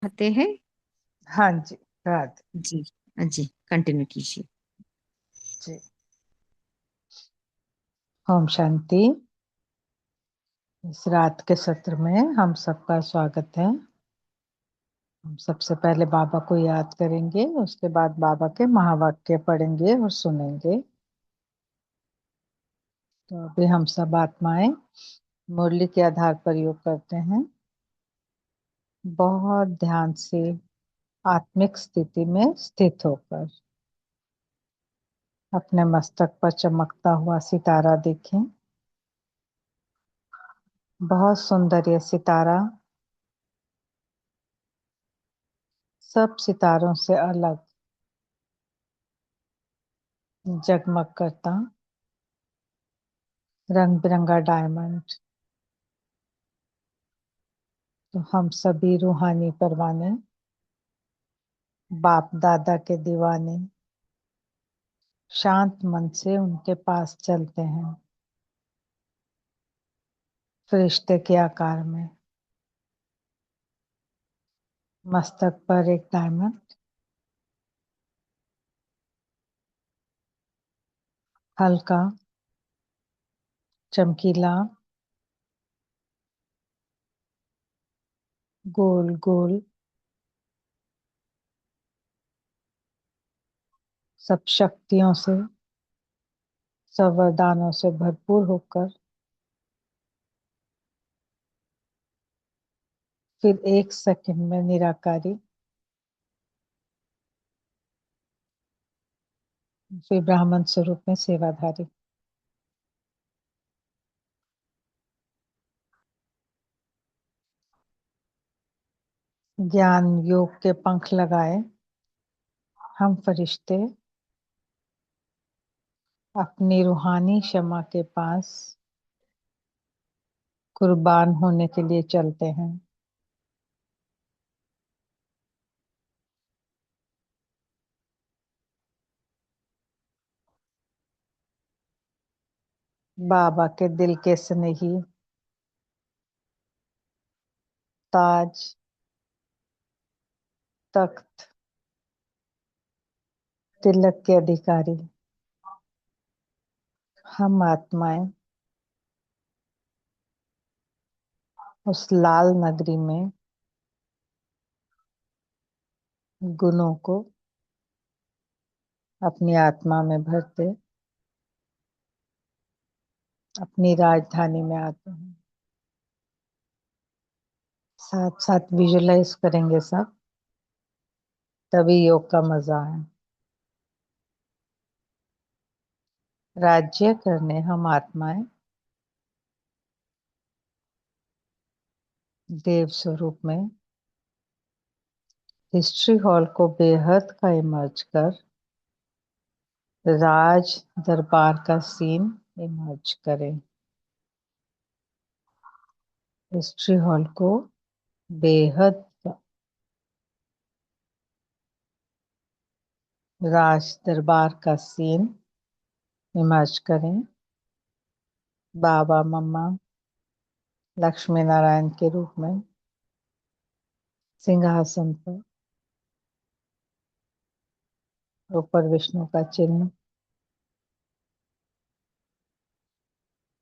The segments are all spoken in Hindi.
खाते हैं। हाँ जी। रात जी। जी, कंटिन्यू कीजिए। जी। ओम शांति। इस रात के सत्र में हम सबका स्वागत है। हम सबसे पहले बाबा को याद करेंगे, उसके बाद बाबा के महावाक्य पढ़ेंगे और सुनेंगे। तो अभी हम सब आत्माएं मुरली के आधार पर योग करते हैं। बहुत ध्यान से आत्मिक स्थिति में स्थित होकर अपने मस्तक पर चमकता हुआ सितारा देखें। बहुत सुंदर ये सितारा, सब सितारों से अलग जगमग करता रंग बिरंगा डायमंड। तो हम सभी रूहानी परवाने, बाप दादा के दीवाने, शांत मन से उनके पास चलते हैं, फरिश्ते के आकार में। मस्तक पर एक डायमंड, हल्का चमकीला, गोल गोल, सब शक्तियों से, सब वरदानों से भरपूर होकर फिर एक सेकंड में निराकारी, फिर ब्राह्मण स्वरूप में सेवाधारी। ज्ञान योग के पंख लगाए हम फरिश्ते अपनी रूहानी क्षमा के पास कुर्बान होने के लिए चलते हैं। बाबा के दिल के स्नेही, ताज, तख्त, तिलक के अधिकारी हम आत्माएं उस लाल नगरी में गुणों को अपनी आत्मा में भरते अपनी राजधानी में आते हैं। साथ साथ विजुलाइज करेंगे सब, तभी योग का मजा है। राज्य करने हम आत्माएं देव स्वरूप में हिस्ट्री हॉल को बेहद का इमर्ज कर राज दरबार का सीन इमर्ज करें। हिस्ट्री हॉल को बेहद राज दरबार का सीन इमर्ज करें। बाबा मम्मा लक्ष्मी नारायण के रूप में सिंहासन पर, ऊपर विष्णु का चिन्ह,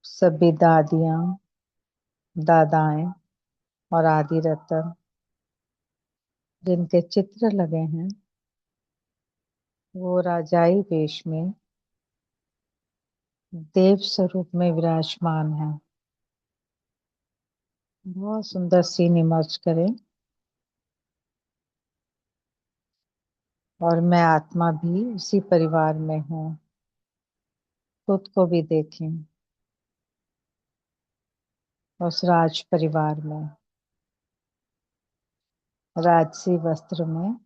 सभी दादियां दादाएं और आदि रत्न जिनके चित्र लगे हैं वो राजाई वेश में देव स्वरूप में विराजमान है। बहुत सुंदर सीन इमर्ज करें और मैं आत्मा भी उसी परिवार में हूँ। खुद को भी देखें उस राज परिवार में, राजसी वस्त्र में।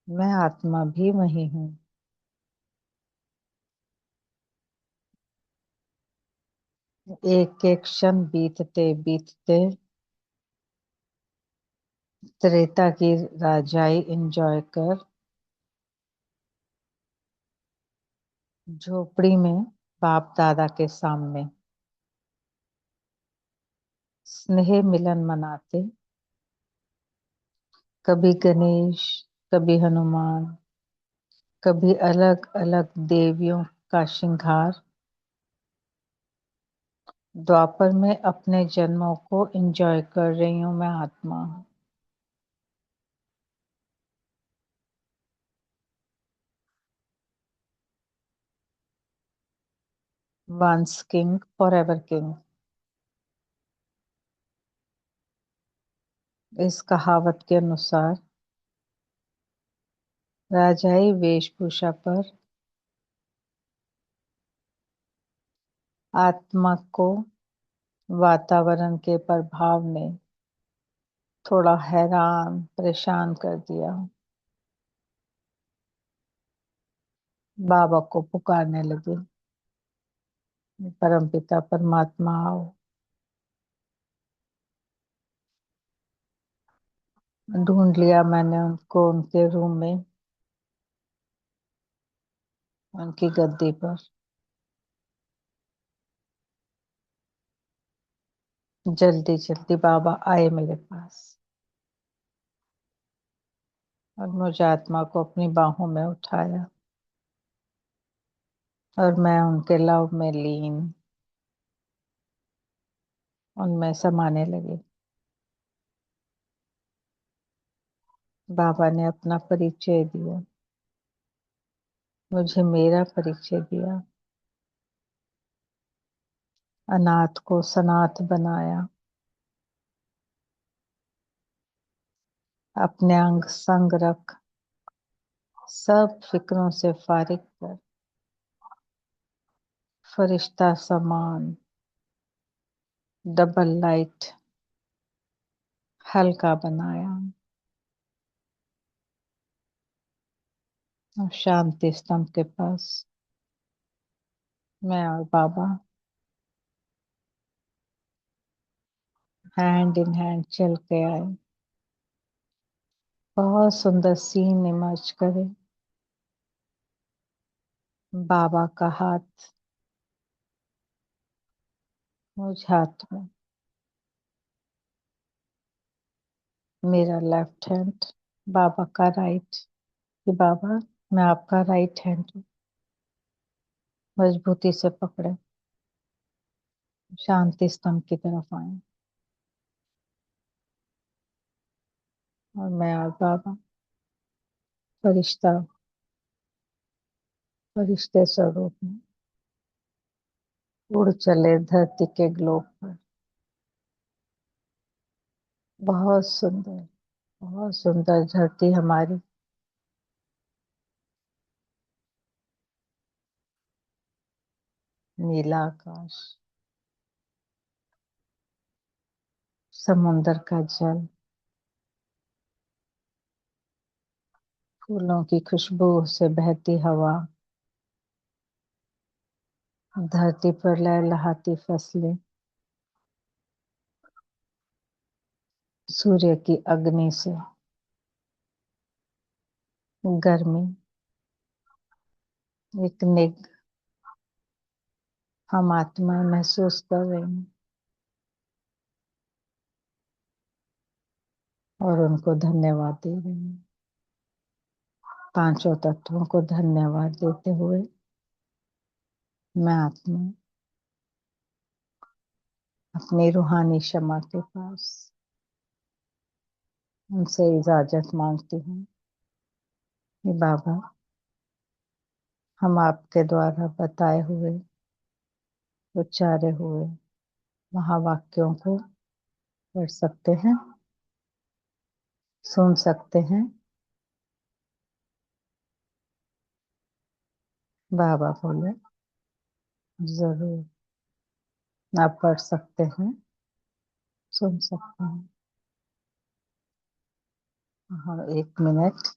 मैं आत्मा भी वही हूँ। एक एक क्षण बीतते बीतते त्रेता की राजाई एंजॉय कर झोपड़ी में बाप दादा के सामने स्नेह मिलन मनाते कभी गणेश, कभी हनुमान, कभी अलग अलग देवियों का श्रृंगार। द्वापर में अपने जन्मों को एंजॉय कर रही हूं मैं आत्मा। Once king forever king. इस कहावत के अनुसार राजाई वेशभूषा पर आत्मा को वातावरण के प्रभाव ने थोड़ा हैरान परेशान कर दिया। बाबा को पुकारने लगी, परमपिता परमात्मा आओ। ढूंढ लिया मैंने उनको उनके रूम में, उनकी गद्दी पर। जल्दी जल्दी बाबा आए मेरे पास और मुझे आत्मा को अपनी बाहों में उठाया और मैं उनके लव में लीन उनमें समाने लगी। बाबा ने अपना परिचय दिया, मुझे मेरा परिचय दिया। अनाथ को सनाथ बनाया, अपने अंग संग रख सब फिक्रों से फारिग कर फरिश्ता समान डबल लाइट हल्का बनाया और शांति स्तंभ के पास मैं और बाबा हैंड इन हैंड चल के आए। बहुत सुंदर सीन इमर्ज करे। बाबा का हाथ मुझ हाथ में, मेरा लेफ्ट हैंड बाबा का राइट। कि बाबा मैं आपका राइट हैंड हूँ। मजबूती से पकड़े, शांति स्तंभ की तरफ आए और मैं और बाबा फरिश्ता फरिश्ते स्वरूप में उड़ चले धरती के ग्लोब पर। बहुत सुंदर, बहुत सुंदर धरती हमारी। नीला आकाश, समुंदर का जल, फूलों की खुशबू से बहती हवा, धरती पर लहलहाती फसलें, सूर्य की अग्नि से गर्मी, एक निग हम आत्माएं महसूस कर रही हैं और उनको धन्यवाद दे रही हैं। पांचों तत्वों को धन्यवाद देते हुए मैं आत्मा अपनी रूहानी क्षमा के पास उनसे इजाजत मांगती हूँ कि बाबा हम आपके द्वारा बताए हुए उच्चारे हुए महावाक्यों को पढ़ सकते हैं, सुन सकते हैं। बाबा बोले जरूर, आप पढ़ सकते हैं, सुन सकते हैं। हाँ, 1 मिनट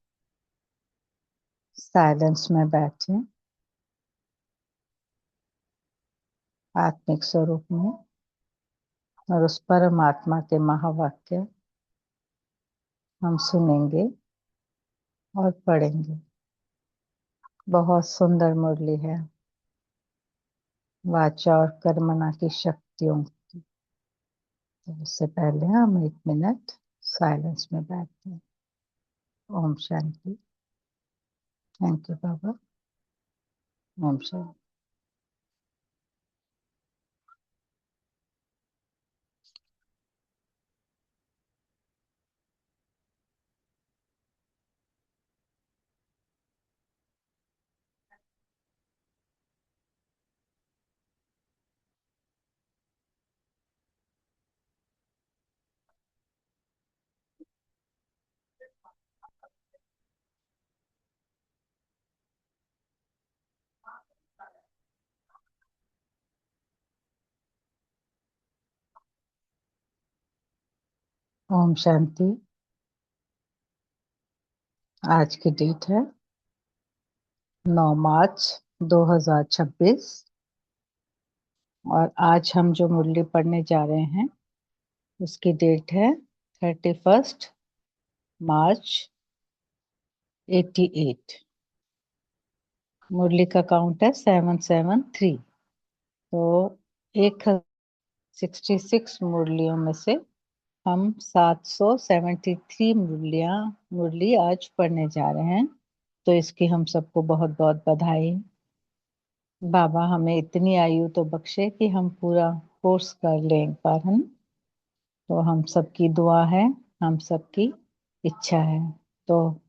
साइलेंस में बैठे आत्मिक स्वरूप में और उस परमात्मा के महावाक्य हम सुनेंगे और पढ़ेंगे। बहुत सुंदर मुरली है, वाचा और कर्मणा की शक्तियों की। तो उससे पहले हम 1 मिनट साइलेंस में बैठते हैं। ओम शांति। थैंक यू बाबा। ओम शांति। ओम शांति। आज की डेट है 9 मार्च 2026 और आज हम जो मुरली पढ़ने जा रहे हैं उसकी डेट है 31 मार्च 88। मुरली का काउंट है 773। तो 1066 मुरलियों में से हम 773 मुरली आज पढ़ने जा रहे हैं। तो इसकी हम सबको बहुत बहुत बधाई। बाबा हमें इतनी आयु तो बख्शे कि हम पूरा कोर्स कर लें एक बार, है ना। तो हम सबकी दुआ है, हम सबकी इच्छा है। तो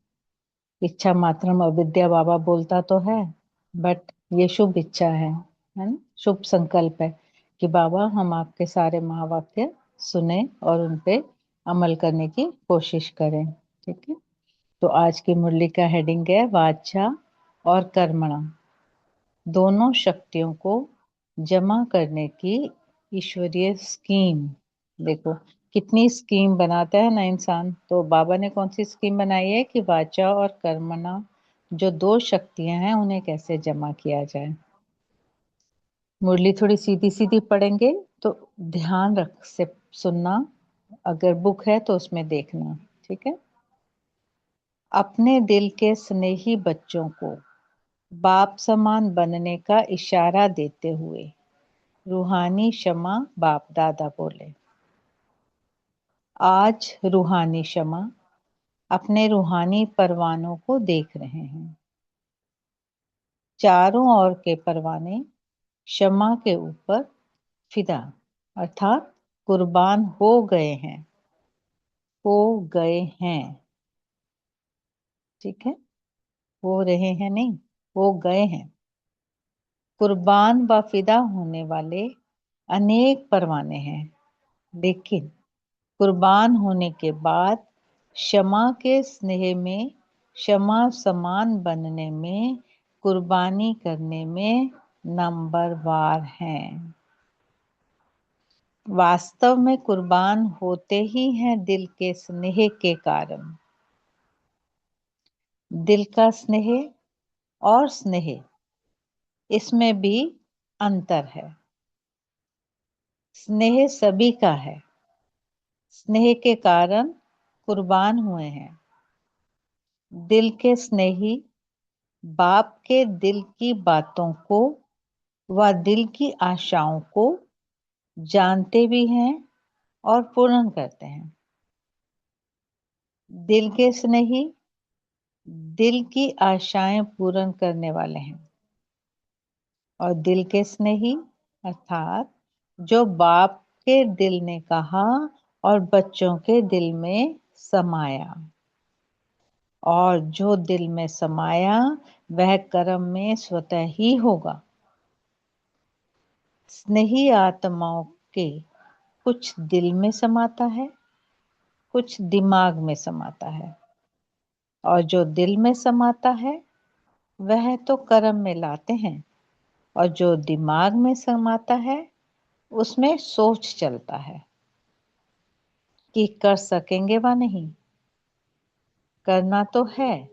इच्छा मात्रम अविद्या बाबा बोलता तो है, बट ये शुभ इच्छा है ना, शुभ संकल्प है कि बाबा हम आपके सारे महावाक्य सुने और उन पे अमल करने की कोशिश करें। ठीक है। तो आज की मुरली का हेडिंग है वाचा और कर्मणा, दोनों शक्तियों को जमा करने की ईश्वरीय स्कीम। देखो कितनी स्कीम बनाता है ना इंसान। तो बाबा ने कौन सी स्कीम बनाई है कि वाचा और कर्मणा जो दो शक्तियां हैं उन्हें कैसे जमा किया जाए। मुरली थोड़ी सीधी सीधी पढ़ेंगे तो ध्यान रख से सुनना, अगर बुक है तो उसमें देखना। ठीक है। अपने दिल के स्नेही बच्चों को बाप समान बनने का इशारा देते हुए रूहानी शमा बाप दादा बोले। आज रूहानी शमा अपने रूहानी परवानों को देख रहे हैं। चारों ओर के परवाने शमा के ऊपर फिदा अर्थात कुर्बान हो गए हैं, हो गए हैं। ठीक है। हो रहे हैं नहीं, हो गए हैं। कुर्बान व फिदा होने वाले अनेक परवाने हैं, लेकिन कुर्बान होने के बाद क्षमा के स्नेह में, क्षमा समान बनने में, कुर्बानी करने में नंबरवार हैं। वास्तव में कुर्बान होते ही हैं दिल के स्नेह के कारण। दिल का स्नेह और स्नेह, इसमें भी अंतर है। स्नेह सभी का है, स्नेह के कारण कुर्बान हुए हैं। दिल के स्नेही बाप के दिल की बातों को व दिल की आशाओं को जानते भी हैं और पूर्ण करते हैं। दिल के स्नेही दिल की आशाएं पूर्ण करने वाले हैं और दिल के स्नेही अर्थात जो बाप के दिल ने कहा और बच्चों के दिल में समाया, और जो दिल में समाया वह कर्म में स्वतः ही होगा। स्नेही आत्माओं के कुछ दिल में समाता है, कुछ दिमाग में समाता है, और जो दिल में समाता है वह तो कर्म में लाते हैं, और जो दिमाग में समाता है उसमें सोच चलता है कि कर सकेंगे व नहीं। करना तो है,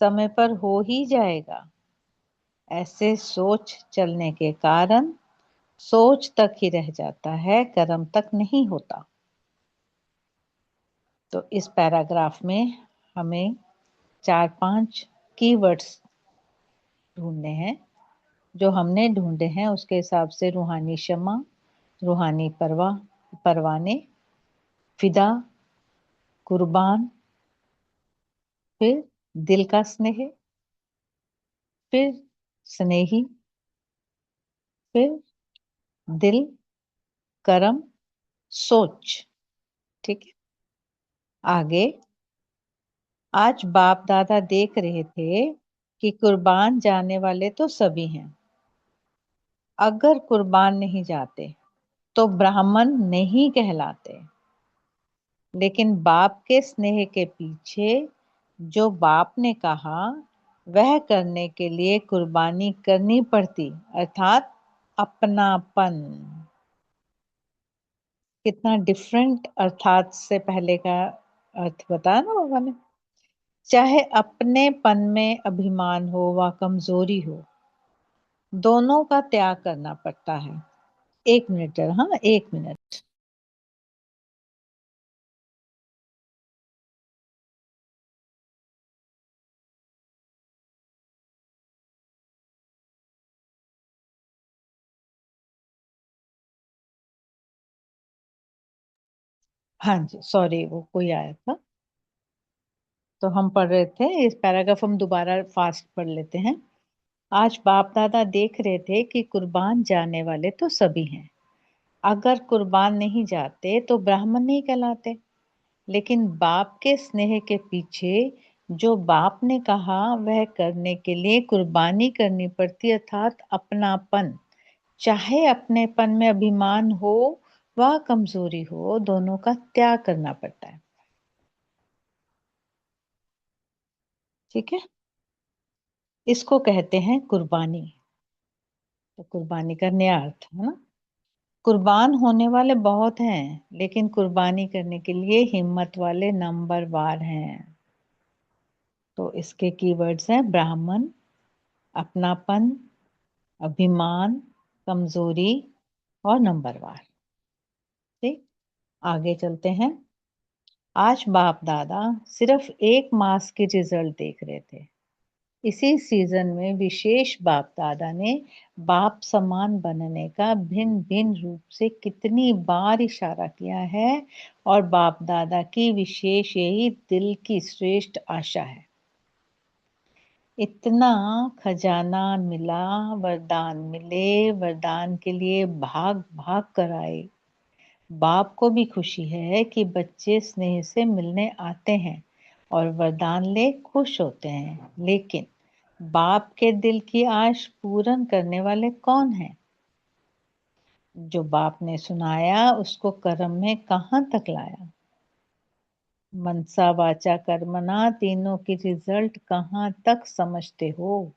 समय पर हो ही जाएगा। ऐसे सोच चलने के कारण सोच तक ही रह जाता है, कर्म तक नहीं होता। तो इस पैराग्राफ में हमें 4-5 कीवर्ड्स ढूंढने हैं। जो हमने ढूंढे हैं उसके हिसाब से रूहानी क्षमा, रूहानी परवाने, फिदा, कुर्बान फिर दिल का स्नेह, फिर स्नेही, फिर दिल, कर्म, सोच। ठीक है। आगे, आज बाप दादा देख रहे थे कि कुर्बान जाने वाले तो सभी हैं। अगर कुर्बान नहीं जाते तो ब्राह्मण नहीं कहलाते। लेकिन बाप के स्नेह के पीछे जो बाप ने कहा वह करने के लिए कुर्बानी करनी पड़ती, अर्थात अपनापन। कितना डिफरेंट अर्थात से पहले का अर्थ बताया ना बाबा ने। चाहे अपनेपन में अभिमान हो व कमजोरी हो, दोनों का त्याग करना पड़ता है। 1 मिनट, हाँ 1 मिनट। हाँ जी, सॉरी वो कोई आया था। तो हम पढ़ रहे थे, इस पैराग्राफ हम दोबारा फास्ट पढ़ लेते हैं। आज बाप दादा देख रहे थे कि कुर्बान जाने वाले तो सभी हैं। अगर कुर्बान नहीं जाते तो ब्राह्मण नहीं कहलाते। लेकिन बाप के स्नेह के पीछे जो बाप ने कहा वह करने के लिए कुर्बानी करनी पड़ती, अर्थात अपनापन। चाहे अपनेपन में अभिमान हो व कमजोरी हो, दोनों का त्याग करना पड़ता है। ठीक है। इसको कहते हैं कुर्बानी। तो कुर्बानी का नया अर्थ है ना। कुर्बान होने वाले बहुत हैं, लेकिन कुर्बानी करने के लिए हिम्मत वाले नंबरवार हैं। तो इसके कीवर्ड्स हैं ब्राह्मण, अपनापन, अभिमान, कमजोरी और नंबरवार। ठीक, आगे चलते हैं। आज बाप दादा सिर्फ 1 मास के रिजल्ट देख रहे थे। इसी सीजन में विशेष बाप दादा ने बाप समान बनने का भिन्न भिन्न रूप से कितनी बार इशारा किया है, और बाप दादा की विशेष यही दिल की श्रेष्ठ आशा है। इतना खजाना मिला, वरदान मिले, वरदान के लिए भाग भाग कर आए। बाप को भी खुशी है कि बच्चे स्नेह से मिलने आते हैं और वरदान ले खुश होते हैं। लेकिन बाप के दिल की आश पूर्ण करने वाले कौन हैं? जो बाप ने सुनाया उसको कर्म में कहाँ तक लाया? मनसा वाचा कर्मना तीनों की रिजल्ट कहाँ तक समझते हो?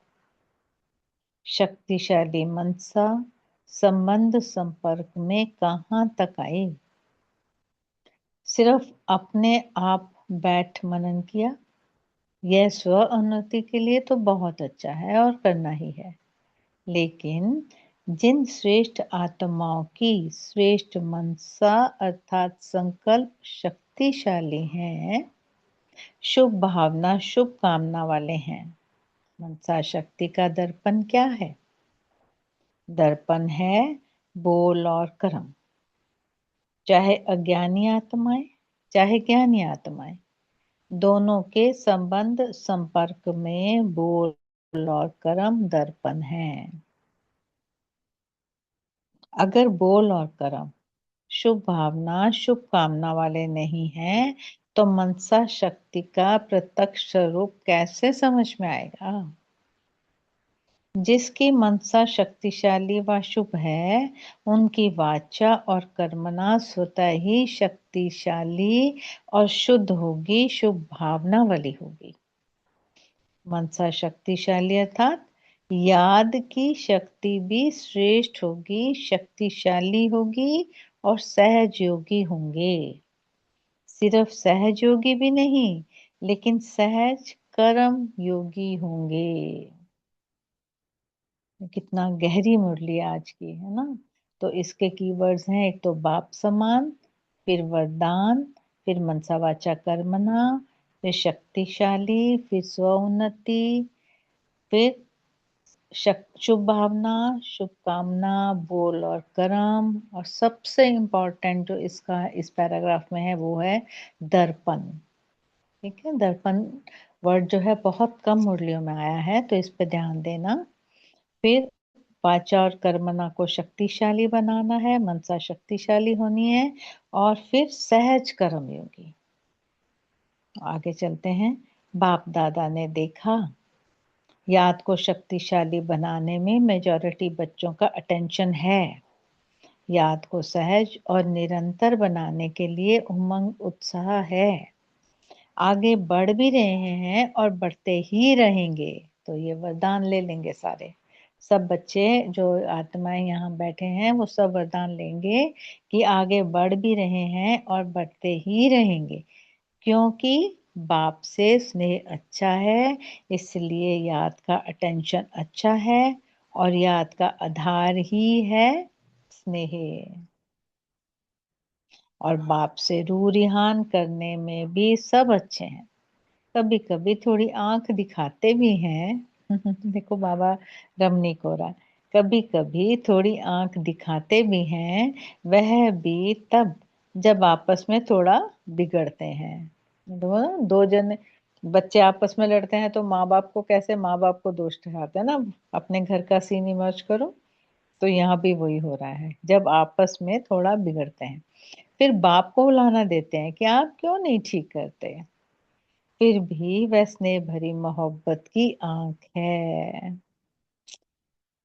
शक्तिशाली मनसा संबंध संपर्क में कहाँ तक आए? सिर्फ अपने आप बैठ मनन किया, यह स्व उन्नति के लिए तो बहुत अच्छा है और करना ही है। लेकिन जिन श्रेष्ठ आत्माओं की श्रेष्ठ मनसा अर्थात संकल्प शक्तिशाली हैं, शुभ भावना शुभ कामना वाले हैं। मनसा शक्ति का दर्पण क्या है? दर्पण है बोल और कर्म। चाहे अज्ञानी आत्माएं चाहे ज्ञानी आत्माएं, दोनों के संबंध संपर्क में बोल और कर्म दर्पण है। अगर बोल और कर्म शुभ भावना शुभ कामना वाले नहीं हैं, तो मनसा शक्ति का प्रत्यक्ष स्वरूप कैसे समझ में आएगा? जिसकी मनसा शक्तिशाली व शुभ है, उनकी वाचा और कर्मना स्वतः ही शक्तिशाली और शुद्ध होगी, शुभ भावना वाली होगी। मनसा शक्तिशाली अर्थात याद की शक्ति भी श्रेष्ठ होगी, शक्तिशाली होगी और सहज योगी होंगे। सिर्फ सहज योगी भी नहीं, लेकिन सहज कर्म योगी होंगे। कितना गहरी मुरली आज की है ना। तो इसके कीवर्ड्स हैं, एक तो बाप समान, फिर वरदान, फिर मनसा वाचा कर्मना, फिर शक्तिशाली, फिर स्व उन्नति, फिर शुभ भावना शुभ कामना बोल और कर्म, और सबसे इम्पोर्टेंट जो इसका इस पैराग्राफ में है वो है दर्पण। ठीक है, दर्पण वर्ड जो है बहुत कम मुरलियों में आया है, तो इस पे ध्यान देना। फिर वाचा और कर्मणा को शक्तिशाली बनाना है, मनसा शक्तिशाली होनी है, और फिर सहज कर्मयोगी। आगे चलते हैं। बाप दादा ने देखा, याद को शक्तिशाली बनाने में मेजॉरिटी बच्चों का अटेंशन है। याद को सहज और निरंतर बनाने के लिए उमंग उत्साह है। आगे बढ़ भी रहे हैं और बढ़ते ही रहेंगे। तो ये वरदान ले लेंगे सारे, सब बच्चे जो आत्माएं यहाँ बैठे हैं वो सब वरदान लेंगे कि आगे बढ़ भी रहे हैं और बढ़ते ही रहेंगे, क्योंकि बाप से स्नेह अच्छा है, इसलिए याद का अटेंशन अच्छा है, और याद का आधार ही है स्नेह। और बाप से रूह रिहान करने में भी सब अच्छे हैं। कभी कभी थोड़ी आंख दिखाते भी हैं। देखो बाबा रमनी को रहा, कभी कभी थोड़ी आंख दिखाते भी हैं, वह भी तब जब आपस में थोड़ा बिगड़ते हैं। दो जन बच्चे आपस में लड़ते हैं तो माँ बाप को कैसे माँ बाप को दोष ठहराते हैं ना, अपने घर का सीन इमर्ज करो। तो यहाँ भी वही हो रहा है, जब आपस में थोड़ा बिगड़ते हैं फिर बाप को उलाहना देते हैं कि आप क्यों नहीं ठीक करते। फिर भी वह स्नेह भरी मोहब्बत की आंख है।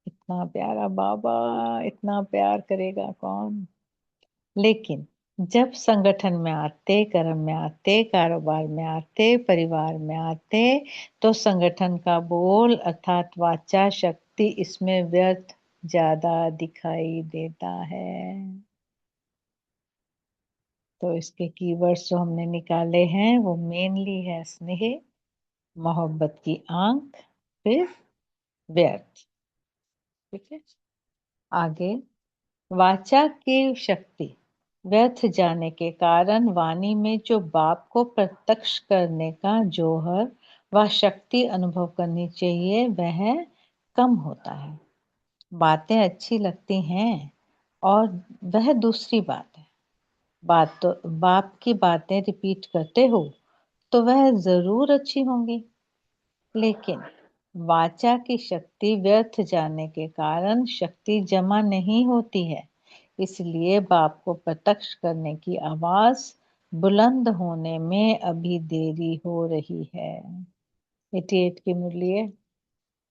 इतना प्यारा बाबा, इतना प्यार करेगा कौन। लेकिन जब संगठन में आते, कर्म में आते, कारोबार में आते, परिवार में आते, तो संगठन का बोल अर्थात वाचा शक्ति इसमें व्यर्थ ज्यादा दिखाई देता है। तो इसके कीवर्ड्स जो हमने निकाले हैं वो मेनली है स्नेह, मोहब्बत की आंख, फिर व्यर्थ। ठीक है, आगे वाचा की शक्ति व्यर्थ जाने के कारण वाणी में जो बाप को प्रत्यक्ष करने का जौहर व शक्ति अनुभव करनी चाहिए वह कम होता है। बातें अच्छी लगती हैं और वह दूसरी बात है। बात तो बाप की बातें रिपीट करते हो तो वह जरूर अच्छी होंगी, लेकिन वाचा की शक्ति व्यर्थ जाने के कारण शक्ति जमा नहीं होती है, इसलिए बाप को प्रत्यक्ष करने की आवाज बुलंद होने में अभी देरी हो रही है। 88 की मुरली है,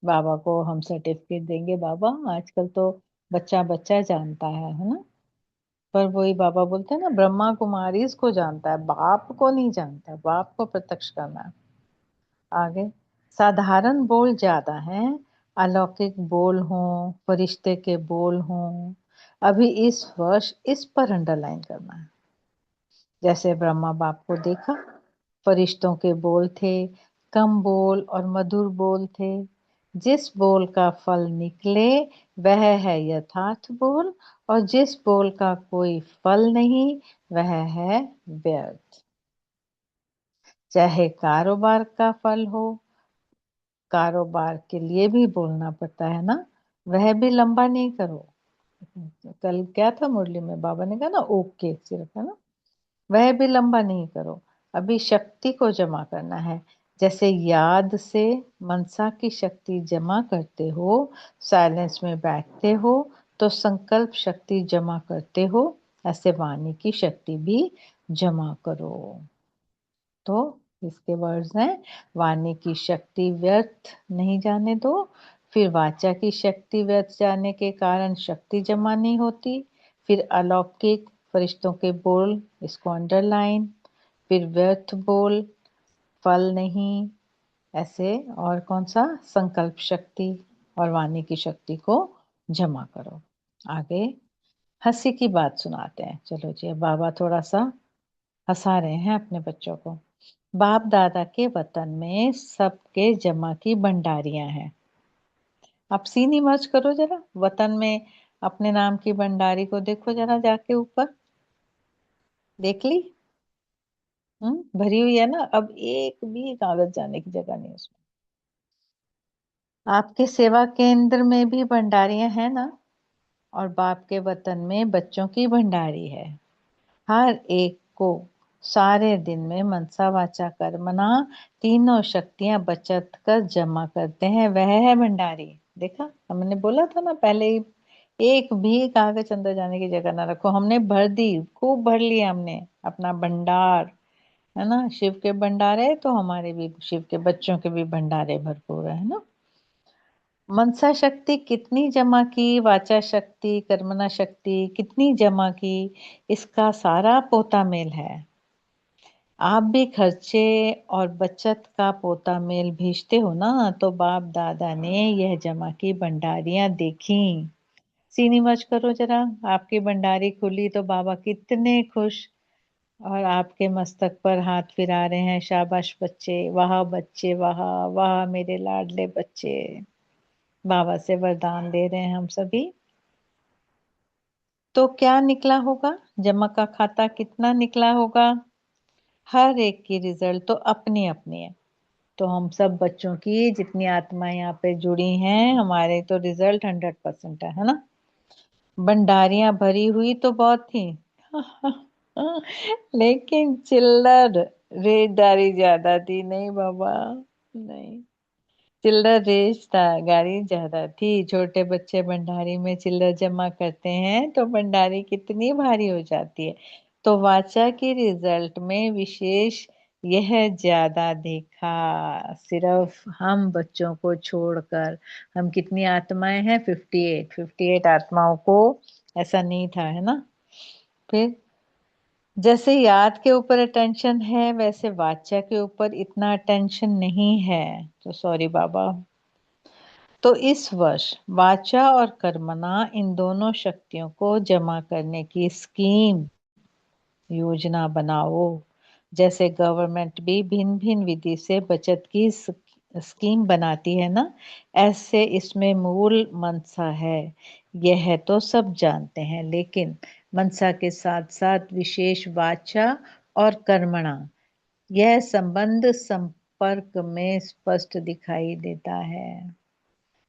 बाबा को हम सर्टिफिकेट देंगे। बाबा आजकल तो बच्चा बच्चा जानता है ना, पर वही बाबा बोलते हैं ना, ब्रह्मा कुमारी इसको जानता है, बाप को नहीं जानता, बाप को प्रत्यक्ष करना है। आगे साधारण बोल ज्यादा हैं, अलौकिक बोल हों, फरिश्ते के बोल हों, अभी इस वर्ष इस पर अंडरलाइन करना है। जैसे ब्रह्मा बाप को देखा, फरिश्तों के बोल थे, कम बोल और मधुर बोल थे। जिस बोल का फल निकले वह है यथार्थ बोल, और जिस बोल का कोई फल नहीं वह है व्यर्थ। चाहे कारोबार का फल हो, कारोबार के लिए भी बोलना पड़ता है ना, वह भी लंबा नहीं करो। कल क्या था मुरली में बाबा ने कहा ना, ओके सिर्फ, है ना, वह भी लंबा नहीं करो। अभी शक्ति को जमा करना है। जैसे याद से मनसा की शक्ति जमा करते हो, साइलेंस में बैठते हो तो संकल्प शक्ति जमा करते हो, ऐसे वाणी की शक्ति भी जमा करो। तो इसके वर्ड्स हैं, वाणी की शक्ति व्यर्थ नहीं जाने दो, फिर वाचा की शक्ति व्यर्थ जाने के कारण शक्ति जमा नहीं होती, फिर अलौकिक फरिश्तों के बोल, इसको अंडरलाइन, फिर व्यर्थ बोल, फल नहीं, ऐसे, और कौन सा, संकल्प शक्ति और वाणी की शक्ति को जमा करो। आगे हंसी की बात सुनाते हैं। चलो जी, अब बाबा थोड़ा सा हंसा रहे हैं अपने बच्चों को। बाप दादा के वतन में सबके जमा की भंडारियां हैं। आप सीन इमर्ज करो जरा, वतन में अपने नाम की भंडारी को देखो जरा जाके ऊपर, देख ली? भरी हुई है ना, अब एक भी कागज जाने की जगह नहीं उसमें। आपके सेवा केंद्र में भी भंडारियां हैं ना, और बाप के वतन में बच्चों की भंडारी है। हर एक को सारे दिन में मनसा वाचा कर्मणा तीनों शक्तियां बचत कर जमा करते हैं, वह है भंडारी। देखा, हमने बोला था ना पहले ही, एक भी कागज अंदर जाने की जगह ना रखो। हमने भर दी, खूब भर लिया हमने अपना भंडार, है ना। शिव के भंडारे तो हमारे भी, शिव के बच्चों के भी भंडारे भरपूर है ना। मनसा शक्ति कितनी जमा की, वाचा शक्ति, कर्मणा शक्ति कितनी जमा की, इसका सारा पोता मेल है। आप भी खर्चे और बचत का पोता मेल भेजते हो ना, तो बाप दादा ने यह जमा की भंडारियां देखी। सीनी मच करो जरा, आपकी भंडारी खुली तो बाबा कितने खुश, और आपके मस्तक पर हाथ फिरा रहे हैं, शाबाश बच्चे, वाह वाह मेरे लाडले बच्चे। बाबा से वरदान ले रहे हैं हम सभी। तो क्या निकला होगा, जमा का खाता कितना निकला होगा? हर एक की रिजल्ट तो अपनी अपनी है। तो हम सब बच्चों की जितनी आत्माएं यहाँ पे जुड़ी हैं, हमारे तो रिजल्ट 100% है ना। भंडारियां भरी हुई तो बहुत थी लेकिन चिल्लर रेजदारी ज्यादा थी। नहीं बाबा, नहीं, चिल्लर रेज था, गाड़ी ज्यादा थी। छोटे बच्चे भंडारी में चिल्लर जमा करते हैं तो भंडारी कितनी भारी हो जाती है। तो वाचा की रिजल्ट में विशेष यह ज्यादा देखा, सिर्फ हम बच्चों को छोड़कर। हम कितनी आत्माएं हैं? 58 आत्माओं को ऐसा नहीं था, है ना। फिर जैसे याद के ऊपर अटेंशन है, वैसे वाचा के ऊपर इतना अटेंशन नहीं है। तो सॉरी बाबा। तो इस वर्ष वाचा और कर्मणा इन दोनों शक्तियों को जमा करने की स्कीम, योजना बनाओ। जैसे गवर्नमेंट भी भिन्न भिन्न विधि से बचत की स्कीम बनाती है ना, ऐसे इसमें मूल मनसा है। यह तो सब जानते हैं, लेकिन मनसा के साथ साथ विशेष वाचा और कर्मणा, यह संबंध संपर्क में स्पष्ट दिखाई देता है।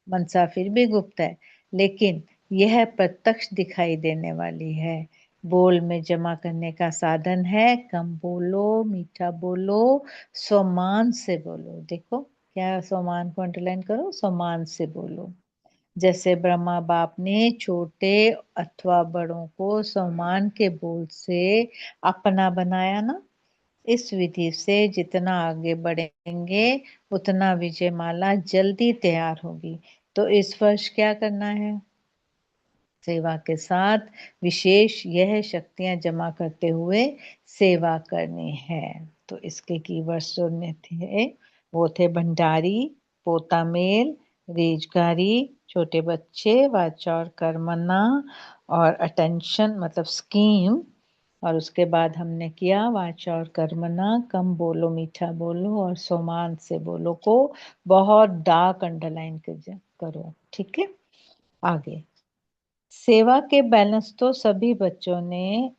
मनसा फिर भी गुप्त है, लेकिन यह प्रत्यक्ष दिखाई देने वाली है। बोल में जमा करने का साधन है। कम बोलो, मीठा बोलो, सम्मान से बोलो। देखो क्या, सम्मान को अंडरलाइन करो, सम्मान से बोलो। जैसे ब्रह्मा बाप ने छोटे अथवा बड़ों को सम्मान के बोल से अपना बनाया ना, इस विधि से जितना आगे बढ़ेंगे उतना विजय माला जल्दी तैयार होगी। तो इस वर्ष क्या करना है? सेवा के साथ विशेष यह शक्तियां जमा करते हुए सेवा करनी है। तो इसके कीवर्ड्स जो थे वो थे भंडारी, पोता मेल, रेजगारी, छोटे बच्चे, वाचा और कर्मणा, और अटेंशन मतलब स्कीम। और उसके बाद हमने किया वाचा और कर्मणा, कम बोलो मीठा बोलो और सोमान से बोलो को बहुत डार्क अंडरलाइन करो, ठीक है। आगे, सेवा के बैलेंस तो सभी बच्चों ने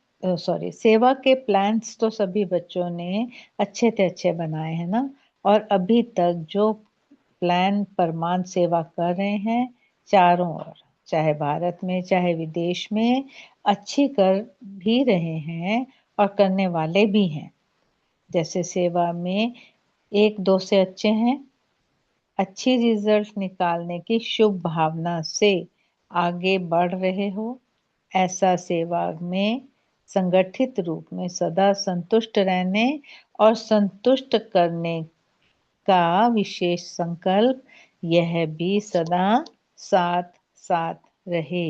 सेवा के प्लान्स तो सभी बच्चों ने अच्छे से अच्छे बनाए हैं ना। और अभी तक जो प्लान परमान सेवा कर रहे हैं चारों ओर, चाहे भारत में चाहे विदेश में, अच्छी कर भी रहे हैं और करने वाले भी हैं। जैसे सेवा में एक दो से अच्छे हैं, अच्छी रिजल्ट निकालने की शुभ भावना से आगे बढ़ रहे हो, ऐसा सेवा में संगठित रूप में सदा संतुष्ट रहने और संतुष्ट करने का विशेष संकल्प, यह भी सदा साथ साथ रहे।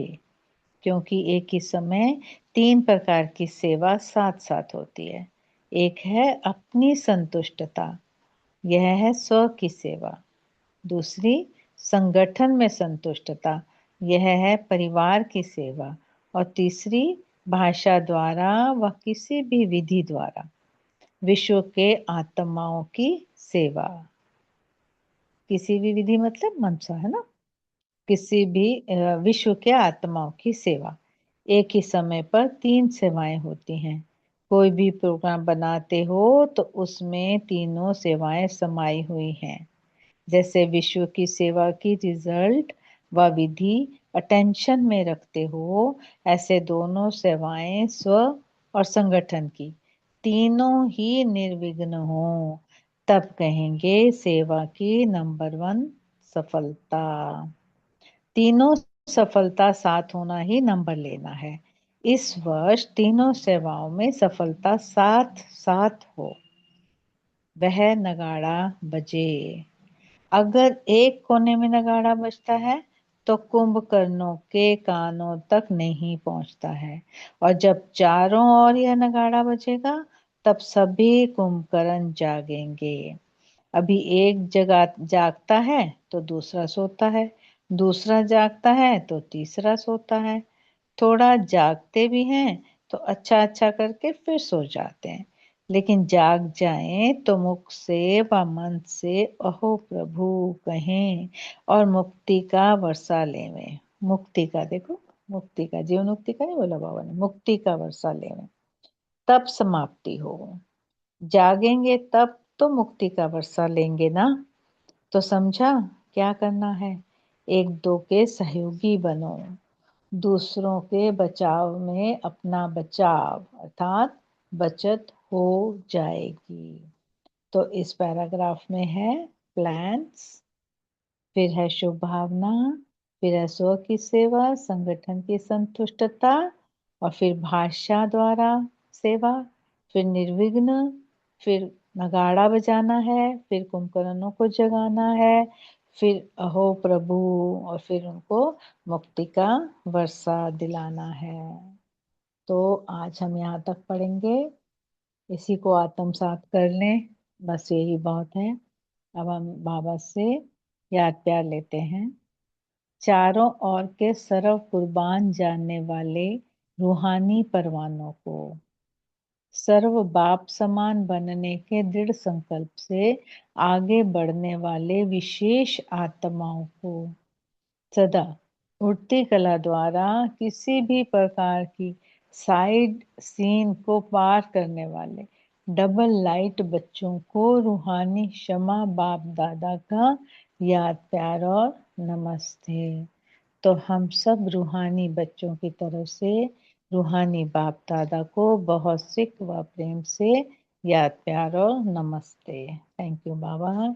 क्योंकि एक ही समय 3 प्रकार की सेवा साथ साथ होती है। एक है अपनी संतुष्टता, यह है स्व की सेवा। दूसरी संगठन में संतुष्टता, यह है परिवार की सेवा। और तीसरी भाषा द्वारा व किसी भी विधि द्वारा विश्व के आत्माओं की सेवा। किसी भी विधि मतलब मनसा, है ना। किसी भी विश्व के आत्माओं की सेवा। एक ही समय पर 3 सेवाएं होती हैं। कोई भी प्रोग्राम बनाते हो तो उसमें तीनों सेवाएं समाई हुई हैं। जैसे विश्व की सेवा की रिजल्ट व विधि अटेंशन में रखते हो, ऐसे दोनों सेवाएं स्व और संगठन की तीनों ही निर्विघ्न हो, तब कहेंगे सेवा की नंबर 1 सफलता। तीनों सफलता साथ होना ही नंबर लेना है। इस वर्ष तीनों सेवाओं में सफलता साथ साथ हो, वह नगाड़ा बजे। अगर एक कोने में नगाड़ा बजता है तो कुंभकर्णों के कानों तक नहीं पहुंचता है, और जब चारों ओर यह नगाड़ा बजेगा तब सभी कुंभकर्ण जागेंगे। अभी एक जगा जागता है तो दूसरा सोता है, दूसरा जागता है तो तीसरा सोता है, थोड़ा जागते भी हैं तो अच्छा अच्छा करके फिर सो जाते हैं, लेकिन जाग जाएं तो मुख से व मन से अहो प्रभु कहें और मुक्ति का वर्षा लेवें। मुक्ति का, देखो, मुक्ति का, जीवन मुक्ति का नहीं बोला बाबा ने, मुक्ति का वर्षा लेवें, तब समाप्ति हो। जागेंगे तब तो मुक्ति का वर्षा लेंगे ना। तो समझा क्या करना है? एक दो के सहयोगी बनो, दूसरों के बचाव में अपना बचाव अर्थात बचत हो जाएगी। तो इस पैराग्राफ में है प्लान्स, फिर है शुभ भावना, फिर है स्व की सेवा, संगठन की संतुष्टता, और फिर भाषा द्वारा सेवा, फिर निर्विघ्न, फिर नगाड़ा बजाना है, फिर कुंभकर्णों को जगाना है, फिर अहो प्रभु, और फिर उनको मुक्ति का वर्षा दिलाना है। तो आज हम यहाँ तक पढ़ेंगे, इसी को आत्मसात कर लें, बस यही बहुत है। अब हम बाबा से याद प्यार लेते हैं। चारों ओर के सर्व कुर्बान जानने वाले रूहानी परवानों को, सर्व बाप समान बनने के दृढ़ संकल्प से आगे बढ़ने वाले विशेष आत्माओं को, सदा उड़ती कला द्वारा किसी भी प्रकार की साइड सीन को पार करने वाले डबल लाइट बच्चों को रूहानी क्षमा बाप दादा का याद प्यार और नमस्ते। तो हम सब रूहानी बच्चों की तरफ से रूहानी बाप दादा को बहुत सिक व प्रेम से याद प्यार और नमस्ते। Thank you Baba,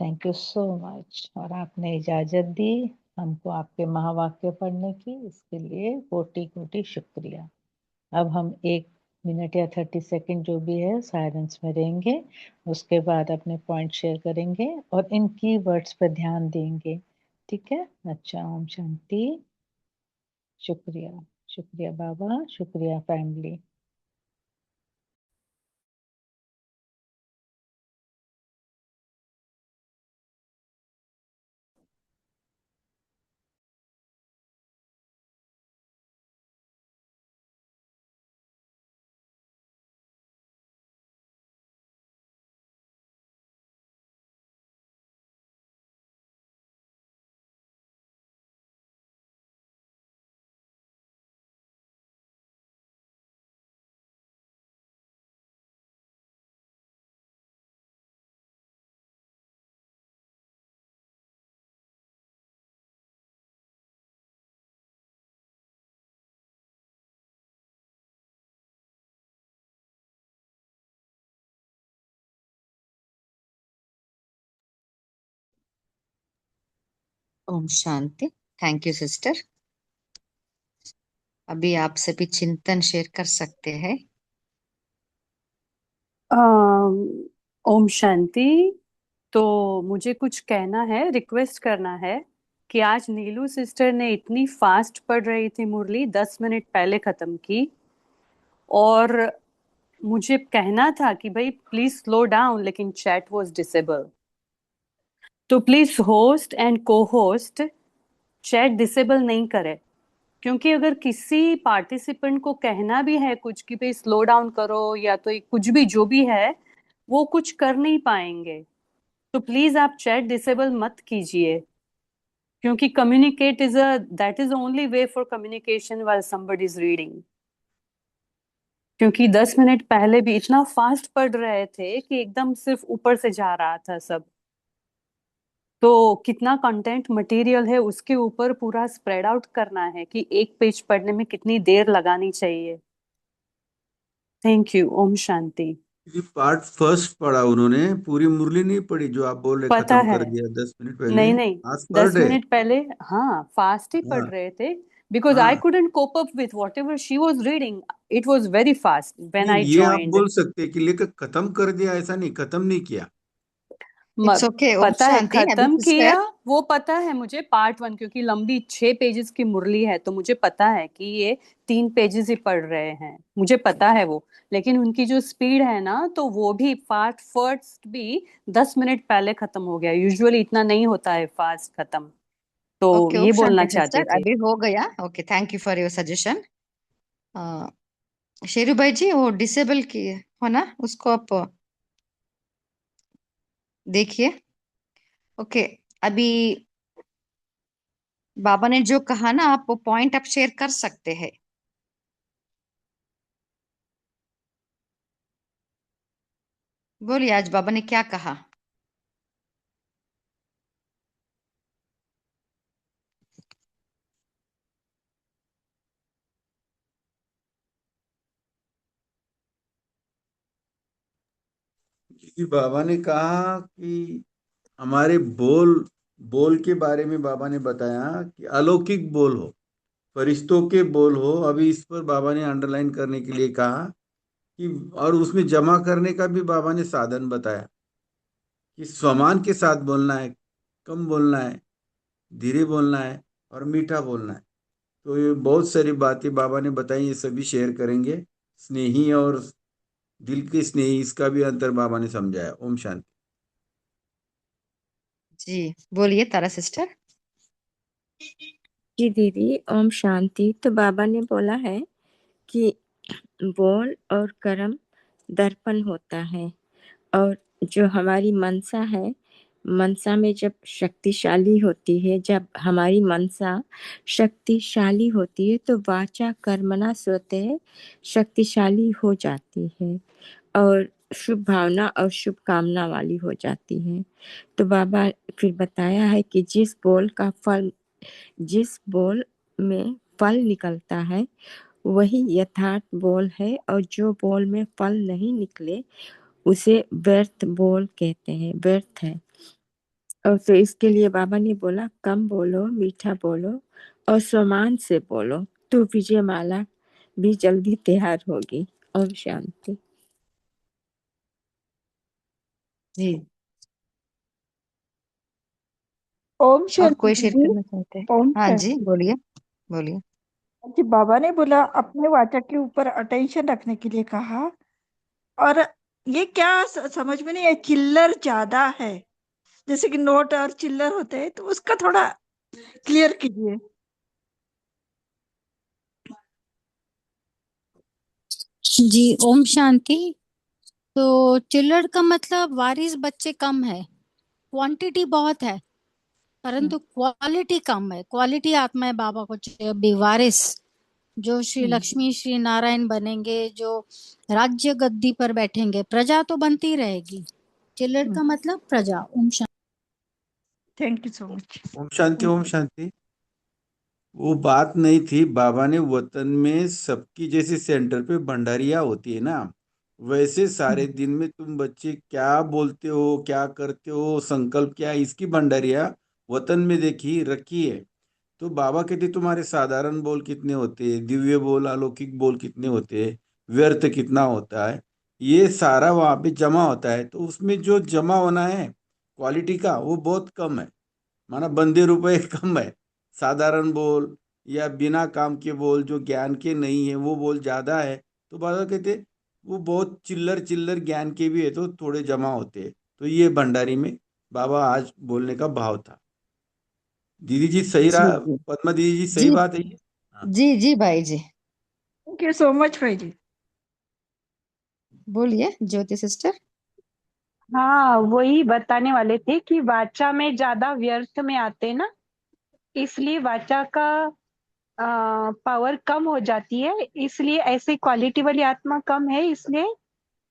thank you so much. और आपने इजाज़त दी हमको आपके महावाक्य पढ़ने की, इसके लिए कोटि कोटि शुक्रिया। अब हम 1 मिनट या 30 सेकंड जो भी है साइलेंस में रहेंगे, उसके बाद अपने पॉइंट शेयर करेंगे और इन की वर्ड्स पर ध्यान देंगे। ठीक है? अच्छा, ओम शांति। शुक्रिया, शुक्रिया बाबा, शुक्रिया फैमिली। ओम शांति। Thank you sister. अभी आप सभी चिंतन शेयर कर सकते हैं। अम, ओम शांति। तो मुझे कुछ कहना है, रिक्वेस्ट करना है कि आज नीलू सिस्टर ने इतनी फास्ट पढ़ रही थी मुरली, 10 मिनट पहले खत्म की, और मुझे कहना था कि भाई प्लीज स्लो डाउन, लेकिन चैट वाज डिसेबल। तो प्लीज होस्ट एंड को होस्ट चैट डिसेबल नहीं करे, क्योंकि अगर किसी पार्टिसिपेंट को कहना भी है कुछ कि भाई स्लो डाउन करो या तो कुछ भी जो भी है, वो कुछ कर नहीं पाएंगे। तो प्लीज आप चैट डिसेबल मत कीजिए, क्योंकि communicate is a that is only way for communication while somebody is reading. क्योंकि 10 मिनट पहले भी इतना फास्ट पढ़ रहे थे कि एकदम सिर्फ ऊपर से जा रहा था सब। तो कितना कंटेंट मटेरियल है उसके ऊपर पूरा स्प्रेड आउट करना है कि एक पेज पढ़ने में कितनी देर लगानी चाहिए। Thank you. ओम शांति। ये पार्ट फर्स्ट पढ़ा उन्होंने, पूरी मुरली नहीं पढ़ी जो आप बोल रहे पता खत्म है। कर दिया 10 मिनट पहले। नहीं नहीं, आज पढ़ 10 रहे। मिनट पहले हाँ फास्ट ही पढ़ हाँ रहे थे, बिकॉज आई हाँ। Couldn't cope up with whatever she was reading. It was very fast when नहीं, आई ये आप ज्वाइंड। बोल सकते हैं कि लेकर खत्म कर दिया, ऐसा नहीं, खत्म नहीं किया। It's okay. ओम पता है शांति। अभी खत्म सिस्टर, किया, वो पता है मुझे पार्ट 1, क्योंकि लंबी 6 पेजेस की मुरली है, तो मुझे पता है कि ये 3 पेजेस ही पढ़ रहे हैं, मुझे पता है वो। लेकिन उनकी जो स्पीड है ना, तो वो भी पार्ट फर्स्ट भी 10 मिनट पहले खत्म हो गया। यूजुअली इतना नहीं होता है फास्ट खत्म। तो ओके ओम ये बोलना शांति चाहते सिस्टर, थे। अभी हो गया। Okay, thank you for your suggestion. Sheru भाई जी, वो डिसेबल की हो ना, उसको आप देखिए। ओके, अभी बाबा ने जो कहा ना, आप वो पॉइंट आप शेयर कर सकते हैं। बोलिए, आज बाबा ने क्या कहा। क्योंकि बाबा ने कहा कि हमारे बोल बोल के बारे में बाबा ने बताया कि अलौकिक बोल हो, फरिश्तों के बोल हो। अभी इस पर बाबा ने अंडरलाइन करने के लिए कहा कि, और उसमें जमा करने का भी बाबा ने साधन बताया कि स्वमान के साथ बोलना है, कम बोलना है, धीरे बोलना है और मीठा बोलना है। तो ये बहुत सारी बातें बाबा ने बताई, ये सभी शेयर करेंगे। स्नेही और दिल के स्नेही, इसका भी अंतर बाबा ने समझाया। ओम शांति। जी बोलिए तारा सिस्टर। जी दीदी, ओम शांति। तो बाबा ने बोला है कि बोल और कर्म दर्पण होता है, और जो हमारी मनसा है, मनसा में जब शक्तिशाली होती है, जब हमारी मनसा शक्तिशाली होती है तो वाचा कर्मणा स्वतः शक्तिशाली हो जाती है और शुभ भावना और शुभ कामना वाली हो जाती है। तो बाबा फिर बताया है कि जिस बोल में फल निकलता है वही यथार्थ बोल है, और जो बोल में फल नहीं निकले उसे व्यर्थ बोल कहते हैं, व्यर्थ है। और तो इसके लिए बाबा ने बोला कम बोलो, मीठा बोलो और सम्मान से बोलो, तो विजय माला भी जल्दी तैयार होगी। ओम शांति। जी, ओम और शांति कोई शेयर दीदी। करना चाहते हैं? ओम हाँ जी, शांति। बोलिए बोलिए। जी, बाबा ने बोला अपने वाचक के ऊपर अटेंशन रखने के लिए कहा, और ये क्या समझ में नहीं है, चिल्लर ज्यादा है, जैसे कि नोट और चिल्लर होते हैं, तो उसका थोड़ा क्लियर कीजिए। जी ओम शांति। तो चिल्लड़ का मतलब वारिस बच्चे कम है, क्वांटिटी बहुत है परंतु क्वालिटी कम है। क्वालिटी आत्मा है बाबा को चाहिए। अभी वारिस जो श्री लक्ष्मी श्री नारायण बनेंगे, जो राज्य गद्दी पर बैठेंगे, प्रजा तो बनती रहेगी। चिल्लड़ का मतलब प्रजा। ओम शांति। Thank you so much. ओम शांति। ओम शांति। वो बात नहीं थी। बाबा ने वतन में सबकी जैसे सेंटर पे भंडारिया होती है ना, वैसे सारे दिन में तुम बच्चे क्या बोलते हो, क्या करते हो, संकल्प क्या है, इसकी भंडारिया वतन में देखी रखी है। तो बाबा कहते तुम्हारे साधारण बोल कितने होते हैं, दिव्य बोल अलौकिक बोल कितने होते हैं, व्यर्थ कितना होता है, ये सारा वहां पे जमा होता है। तो उसमें जो जमा होना है क्वालिटी का, वो बहुत कम है। माना बंदे रुपए कम है। साधारण बोल या बिना काम के बोल जो ज्ञान के नहीं है, वो बोल ज्यादा है। तो बाबा कहते वो बहुत चिल्लर चिल्लर ज्ञान के भी है, तो थोड़े जमा होते हैं। तो ये भंडारी में बाबा आज बोलने का भाव था। दीदी जी सही जी रहा, जी पद्मा दीदी जी सही जी बात है ये? हाँ। जी जी भाई जी, थैंक यू सो मच भाई जी। बोलिए ज्योति सिस्टर। हाँ, वही बताने वाले थे कि वाचा में ज्यादा व्यर्थ में आते ना, इसलिए वाचा का पावर कम हो जाती है, इसलिए ऐसे क्वालिटी वाली आत्मा कम है। इसलिए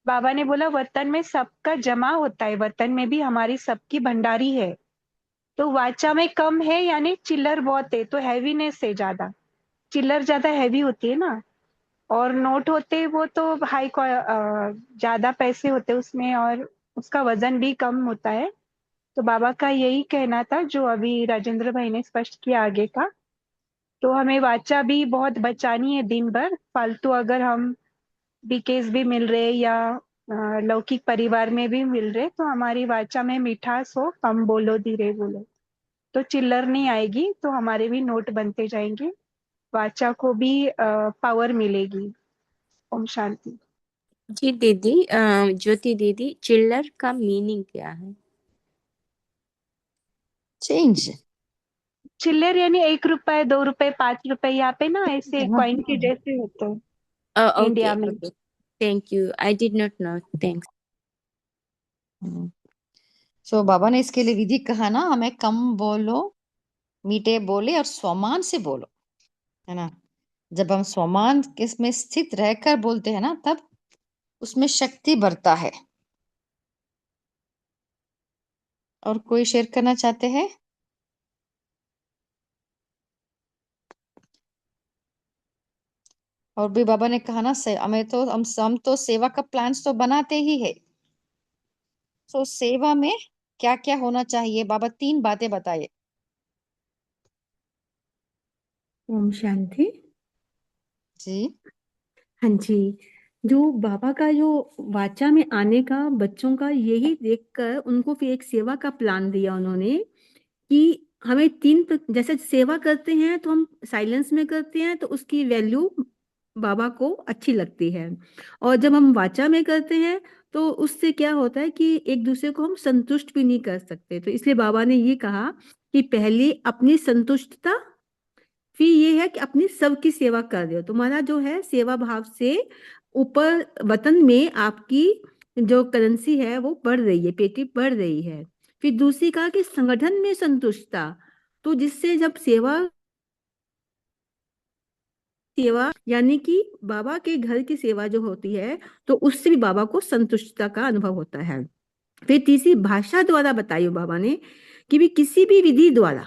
बाबा ने बोला वतन में सबका जमा होता है, वतन में भी हमारी सबकी भंडारी है। तो वाचा में कम है यानी चिल्लर बहुत है, तो हैवीनेस है ज्यादा। चिल्लर ज्यादा हैवी होती है ना, और नोट होते वो तो ज्यादा पैसे होते उसमें, और उसका वजन भी कम होता है। तो बाबा का यही कहना था जो अभी राजेंद्र भाई ने स्पष्ट किया आगे का। तो हमें वाचा भी बहुत बचानी है दिन भर। फालतू अगर हम बीकेस भी मिल रहे या लौकिक परिवार में भी मिल रहे, तो हमारी वाचा में मिठास हो, कम बोलो धीरे बोलो, तो चिल्लर नहीं आएगी, तो हमारे भी नोट बनते जाएंगे, वाचा को भी पावर मिलेगी। ओम शांति। जी दीदी, ज्योति दीदी, चिल्लर का मीनिंग क्या है? चेंज। चिल्लर यानी 1 रुपए, 2 रुपए, 5 रुपए, यहाँ पे ना ऐसे कॉइन के जैसे होते हैं ओके इंडिया में। Okay, thank you, I did not know, thanks. So बाबा ने इसके लिए विधि कहा ना, हमें कम बोलो, मीठे बोले और स्वमान से बोलो, है ना। जब हम स्वमान में स्थित रहकर बोलते हैं ना, तब उसमें शक्ति बढ़ता है। और कोई शेयर करना चाहते हैं? और भी बाबा ने कहा ना, हमें तो हम तो सेवा का प्लान्स तो बनाते ही है। सो सेवा में क्या क्या होना चाहिए, बाबा 3 बातें बताइए। ओम शांति। जी। हाँ जी, जो बाबा का जो वाचा में आने का बच्चों का यही देखकर उनको फिर एक सेवा का प्लान दिया उन्होंने कि हमें जैसे सेवा करते हैं तो हम साइलेंस में करते हैं तो उसकी वैल्यू बाबा को अच्छी लगती है, और जब हम वाचा में करते हैं तो उससे क्या होता है कि एक दूसरे को हम संतुष्ट भी नहीं कर सकते। तो इसलिए बाबा ने ये कहा कि पहले अपनी संतुष्टता, फिर ये है कि अपनी सबकी सेवा कर रहे हो, तुम्हारा जो है सेवा भाव से ऊपर वतन में आपकी जो करेंसी है वो बढ़ रही है, पेटी बढ़ रही है। फिर दूसरी कहा कि संगठन में संतुष्टता, तो जिससे जब सेवा सेवा यानी कि बाबा के घर की सेवा जो होती है तो उससे भी बाबा को संतुष्टता का अनुभव होता है। फिर तीसरी भाषा द्वारा बताई बाबा ने कि भी किसी भी विधि द्वारा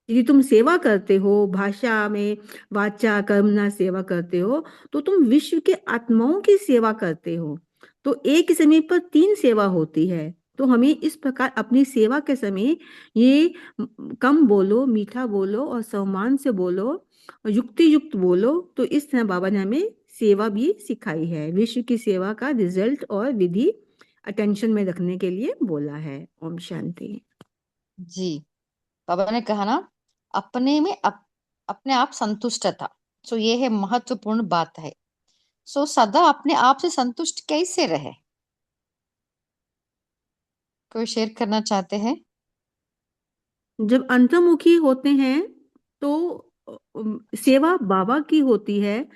यदि तुम सेवा करते हो, भाषा में वाचा कर्मणा सेवा करते हो, तो तुम विश्व के आत्माओं की सेवा करते हो। तो एक समय पर 3 सेवा होती है। तो हमें इस प्रकार अपनी सेवा के समय ये कम बोलो, मीठा बोलो और सम्मान से बोलो और युक्ति युक्त बोलो। तो इस तरह बाबा ने हमें सेवा भी सिखाई है, विश्व की सेवा का रिजल्ट और विधि अटेंशन में रखने के लिए बोला है। ओम शांति। जी। बाबा ने कहा ना, अपने में अपने आप संतुष्ट था। सो ये है महत्वपूर्ण बात है। सो सदा अपने आप से संतुष्ट कैसे रहे? कोई शेयर करना चाहते हैं? जब अंतर्मुखी होते हैं तो सेवा बाबा की होती है,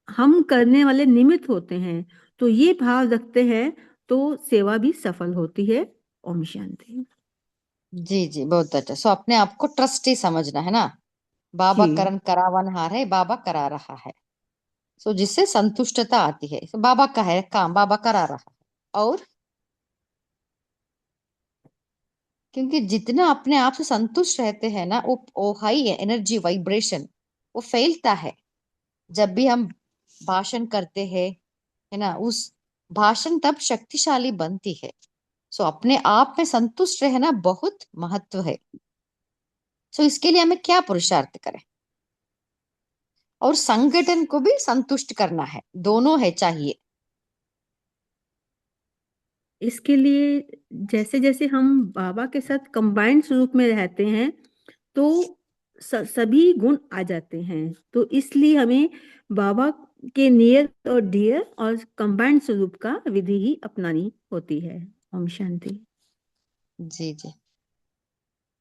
हम करने वाले निमित्त होते हैं। तो ये भाव रखते हैं तो सेवा भी सफल होती है। ओम शांति। जी जी, बहुत अच्छा। सो अपने आप को ट्रस्टी समझना है ना। बाबा जी करन करावनहार है, बाबा करा रहा है। सो जिससे संतुष्टता आती है। सो बाबा का है काम, बाबा करा रहा है। और क्योंकि जितना अपने आप से संतुष्ट रहते हैं ना, वो हाई एनर्जी वाइब्रेशन वो फैलता है। जब भी हम भाषण करते हैं, है ना, उस भाषण तब शक्तिशाली बनती है। सो अपने आप में संतुष्ट रहना बहुत महत्व है। सो इसके लिए हमें क्या पुरुषार्थ करें? और संगठन को भी संतुष्ट करना है, दोनों है चाहिए। इसके लिए जैसे जैसे हम बाबा के साथ कंबाइंड स्वरूप में रहते हैं तो सभी गुण आ जाते हैं। तो इसलिए हमें बाबा के नियर और डियर और कंबाइंड स्वरूप का विधि ही अपनानी होती है। ओम शांति। जी जी।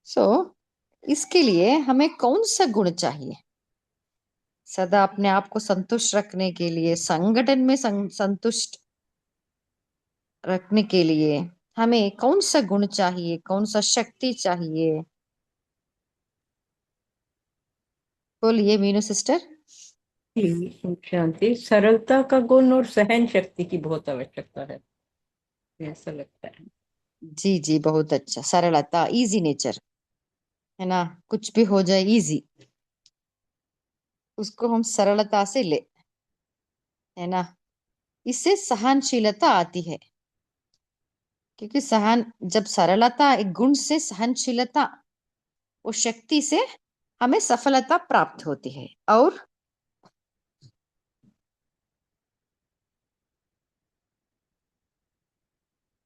सो इसके लिए हमें कौन सा गुण चाहिए? सदा अपने आप को संतुष्ट रखने के लिए, संगठन में संतुष्ट रखने के लिए हमें कौन सा गुण चाहिए, कौन सा शक्ति चाहिए? बोलिए मीनू सिस्टर। जी, ओम शांति। सरलता का गुण और सहन शक्ति की बहुत आवश्यकता है, ऐसा लगता है। जी जी, बहुत अच्छा। सरलता, इजी नेचर, है ना। कुछ भी हो जाए इजी, उसको हम सरलता से ले। है ना। इससे सहनशीलता आती है, क्योंकि सहन जब सरलता एक गुण से सहनशीलता, वो शक्ति से हमें सफलता प्राप्त होती है।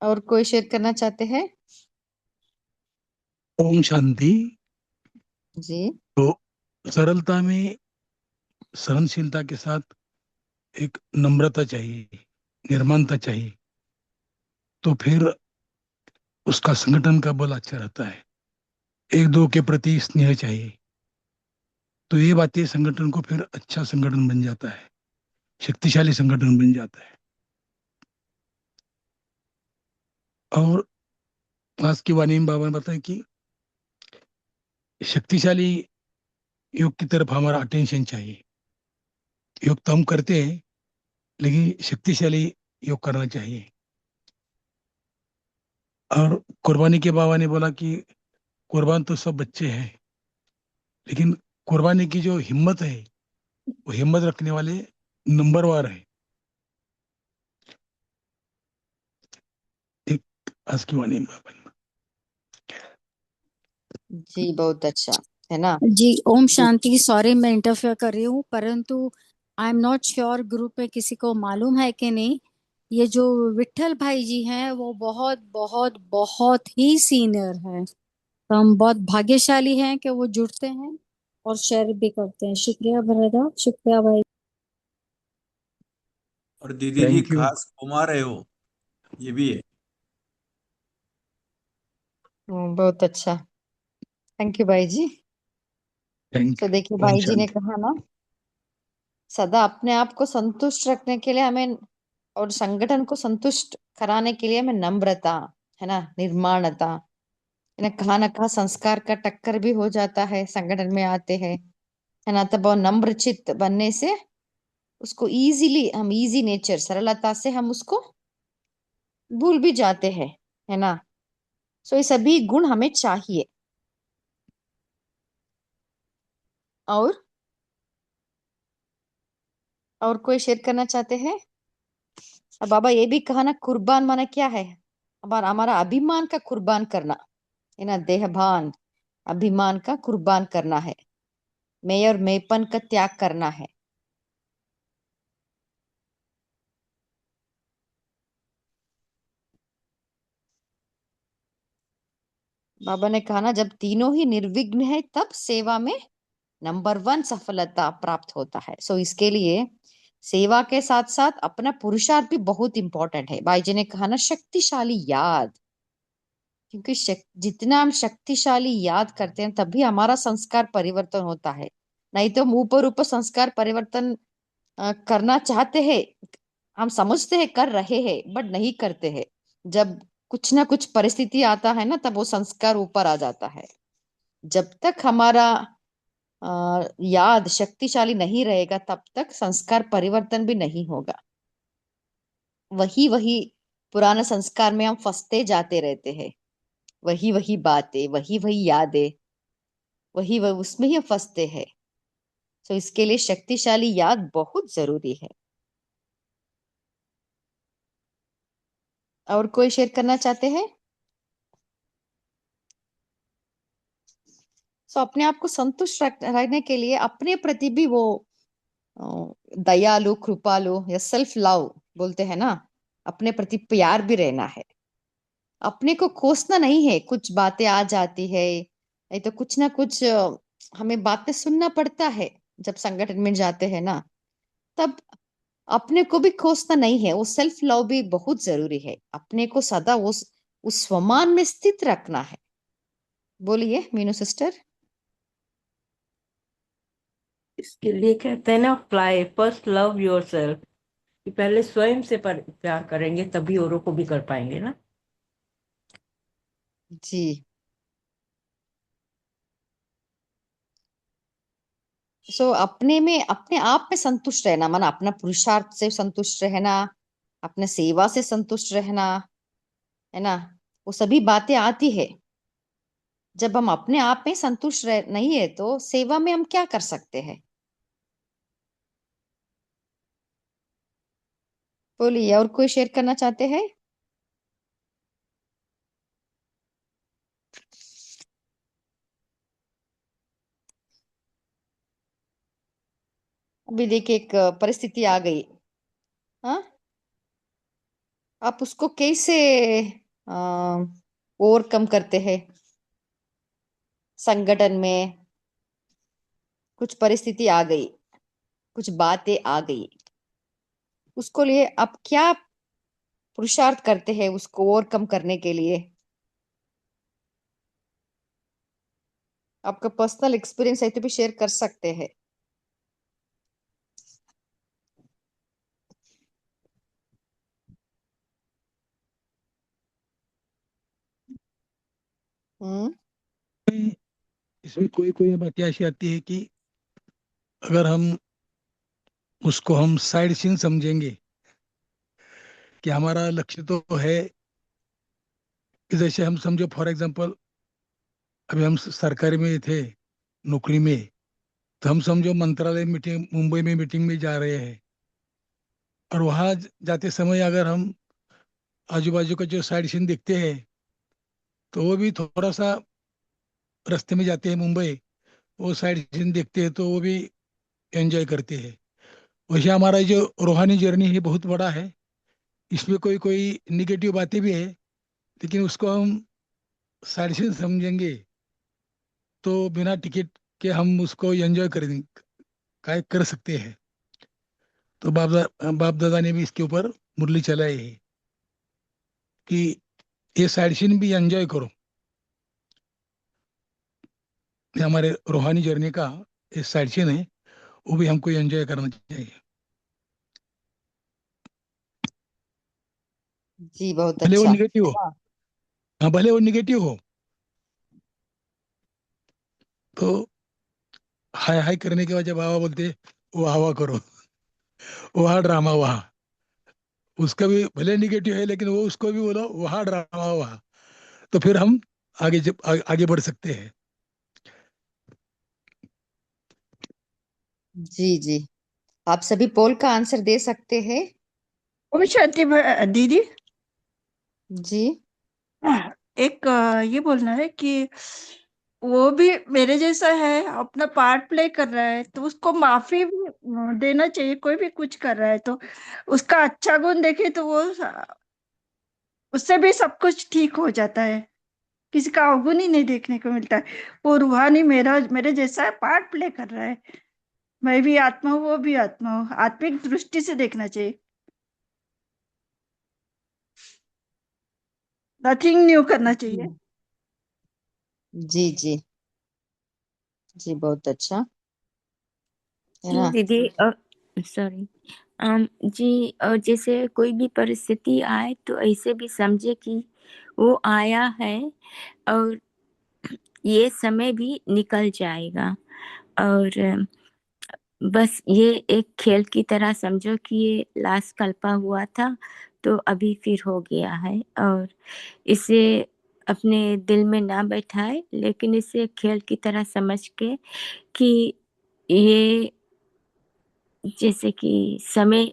और कोई शेयर करना चाहते हैं? ओम शांति। जी। तो सरलता में सहनशीलता के साथ एक नम्रता चाहिए, निर्ममता चाहिए, तो फिर उसका संगठन का बल अच्छा रहता है। एक दो के प्रति स्नेह चाहिए, तो ये बातें संगठन को फिर अच्छा संगठन बन जाता है, शक्तिशाली संगठन बन जाता है। और आज की वाणी में बाबा ने बताया कि शक्तिशाली योग की तरफ हमारा अटेंशन चाहिए। योग तो हम करते हैं, लेकिन शक्तिशाली योग करना चाहिए। और कुर्बानी के बाबा ने बोला कि कुर्बान तो सब बच्चे हैं, लेकिन कुर्बानी की जो हिम्मत है, वो हिम्मत रखने वाले नंबरवार है। एक आज की वाणी में बाबा ने। जी, बहुत अच्छा, है ना। जी ओम जी। शांति। सॉरी मैं इंटरफेयर कर रही हूँ, परंतु I am not sure group में किसी को मालूम है कि नहीं, ये जो विट्ठल भाई जी हैं वो बहुत बहुत बहुत ही सीनियर हैं। तो हम बहुत भाग्यशाली हैं कि वो जुड़ते हैं और शेयर भी करते हैं। शुक्रिया भरदा, शुक्रिया भाई। और दीदी जी थैंक यू। खास घुमा रहे हो, ये भी है। बहुत अच्छा, थैंक यू भाई जी। थैंक तो देखिए यू। ओम भाई जी ने शांति। कहा ना, सदा अपने आप को संतुष्ट रखने के लिए हमें और संगठन को संतुष्ट कराने के लिए हमें नम्रता, है ना, निर्माणता, है ना कहा संस्कार का टक्कर भी हो जाता है संगठन में आते हैं, है ना। तब वो नम्र चित्त बनने से उसको इजीली हम इजी नेचर सरलता से हम उसको भूल भी जाते हैं, है ना। सो ये सभी गुण हमें चाहिए। और कोई शेयर करना चाहते हैं? अब बाबा ये भी कहा ना, कुर्बान माना क्या है, हमारा हमारा अभिमान का कुर्बान करना, है ना। देहभान अभिमान का कुर्बान करना है, मैं और मैंपन का त्याग करना है। बाबा ने कहा ना, जब तीनों ही निर्विघ्न है तब सेवा में नंबर 1 सफलता प्राप्त होता है। सो इसके लिए सेवा के साथ साथ अपना पुरुषार्थ भी बहुत इंपॉर्टेंट है। भाई जी ने कहा ना, शक्तिशाली याद, क्योंकि जितना हम शक्तिशाली याद करते हैं तभी हमारा संस्कार परिवर्तन होता है। नहीं तो हम ऊपर ऊपर संस्कार परिवर्तन करना चाहते हैं, हम समझते हैं कर रहे हैं बट नहीं करते हैं। जब कुछ ना कुछ परिस्थिति आता है ना, तब वो संस्कार ऊपर आ जाता है। जब तक हमारा याद शक्तिशाली नहीं रहेगा तब तक संस्कार परिवर्तन भी नहीं होगा। वही वही पुराना संस्कार में हम फंसते जाते रहते हैं, वही वही बातें, वही वही यादें, वही वही उसमें ही हम फंसते हैं। तो इसके लिए शक्तिशाली याद बहुत जरूरी है। और कोई शेयर करना चाहते हैं? सो अपने आप को संतुष्ट रखने के लिए अपने प्रति भी वो अ, दयालु कृपालु या सेल्फ लव बोलते हैं ना, अपने प्रति प्यार भी रहना है। अपने को कोसना नहीं है, कुछ बातें आ जाती है, नहीं तो कुछ ना कुछ हमें बातें सुनना पड़ता है जब संगठन में जाते हैं ना, तब अपने को भी कोसना नहीं है। वो सेल्फ लव भी बहुत जरूरी है, अपने को सदा उस स्वमान में स्थित रखना है। बोलिए मीनू सिस्टर। इसके लिए कहते हैं ना, फ्लाई फर्स्ट लव योरसेल्फ, कि पहले स्वयं से प्यार करेंगे तभी औरों को भी कर पाएंगे ना। जी। सो अपने में अपने आप में संतुष्ट रहना, माना अपना पुरुषार्थ से संतुष्ट रहना, अपने सेवा से संतुष्ट रहना, है ना। वो सभी बातें आती है। जब हम अपने आप में संतुष्ट नहीं है तो सेवा में हम क्या कर सकते हैं? बोलिए, और कोई शेयर करना चाहते हैं? अभी देखिए, एक परिस्थिति आ गई। हाँ, आप उसको कैसे ओवरकम करते हैं? संगठन में कुछ परिस्थिति आ गई, कुछ बातें आ गई, उसको लिए आप क्या पुरुषार्थ करते हैं उसको ओवरकम करने के लिए? आपका पर्सनल एक्सपीरियंस है तो भी शेयर कर सकते हैं। हम्म। इसमें कोई कोई बात ऐसी आती है कि अगर हम साइड सीन समझेंगे कि हमारा लक्ष्य तो है कि जैसे हम समझो फॉर एग्जांपल अभी हम सरकारी में थे, नौकरी में, तो हम समझो मंत्रालय मीटिंग, मुंबई में मीटिंग में जा रहे हैं, और वहां जाते समय अगर हम आजू बाजू का जो साइड सीन देखते हैं तो वो भी थोड़ा सा, रास्ते में जाते हैं मुंबई, वो साइड सीन देखते हैं तो वो भी एंजॉय करते हैं। वैसे हमारा जो रूहानी जर्नी है बहुत बड़ा है, इसमें कोई कोई निगेटिव बातें भी है, लेकिन उसको हम साइड सीन समझेंगे तो बिना टिकट के हम उसको एंजॉय कर सकते हैं। तो बाप दादा ने भी इसके ऊपर मुरली चलाई है कि ये साइड सीन भी एंजॉय करो। ये हमारे रूहानी जर्नी का ये साइड सीन है, वो भी हमको एंजॉय करना चाहिए, जी, बहुत भले वो अच्छा निगेटिव है हो। ना। हाँ, भले वो निगेटिव हो, तो हाय हाय करने के बाद जब वाह बोलते, वाह वाह करो, वाह ड्रामा वाह। उसका भी भले निगेटिव है लेकिन वो उसको भी बोलो वाह ड्रामा वाह, तो फिर हम आगे बढ़ सकते हैं। जी जी, आप सभी पोल का आंसर दे सकते हैं। ओम शांति दीदी। जी। एक ये बोलना है कि वो भी मेरे जैसा है, अपना पार्ट प्ले कर रहा है, तो उसको माफी भी देना चाहिए। कोई भी कुछ कर रहा है तो उसका अच्छा गुण देखे तो वो उससे भी सब कुछ ठीक हो जाता है। किसी का अवगुण ही नहीं देखने को मिलता है। वो रूहानी मेरे जैसा पार्ट प्ले कर रहा है। मैं भी आत्मा हूँ, वो भी आत्मा हूँ। आत्मिक दृष्टि से देखना चाहिए, नथिंग न्यू करना चाहिए। जी जी जी, बहुत अच्छा है जी ना। दीदी, सॉरी, जी, और जैसे कोई भी परिस्थिति आए तो ऐसे भी समझे कि वो आया है और ये समय भी निकल जाएगा, और बस ये एक खेल की तरह समझो कि ये लास्ट कल्पा हुआ था तो अभी फिर हो गया है, और इसे अपने दिल में ना बैठाए, लेकिन इसे खेल की तरह समझ के कि ये जैसे कि समय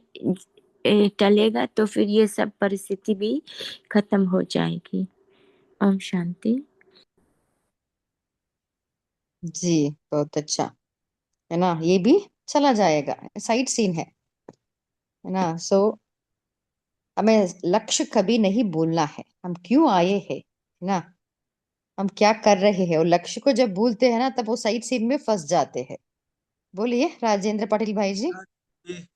टलेगा तो फिर ये सब परिस्थिति भी खत्म हो जाएगी। ओम शांति। जी, बहुत अच्छा है ना, ये भी चला जाएगा, साइड सीन है ना। सो हमें लक्ष्य कभी नहीं भूलना है, हम क्यों आए हैं, है ना, हम क्या कर रहे हैं। और लक्ष्य को जब भूलते हैं ना, तब वो साइड सीन में फंस जाते हैं। बोलिए राजेंद्र पाटिल भाई जी। ये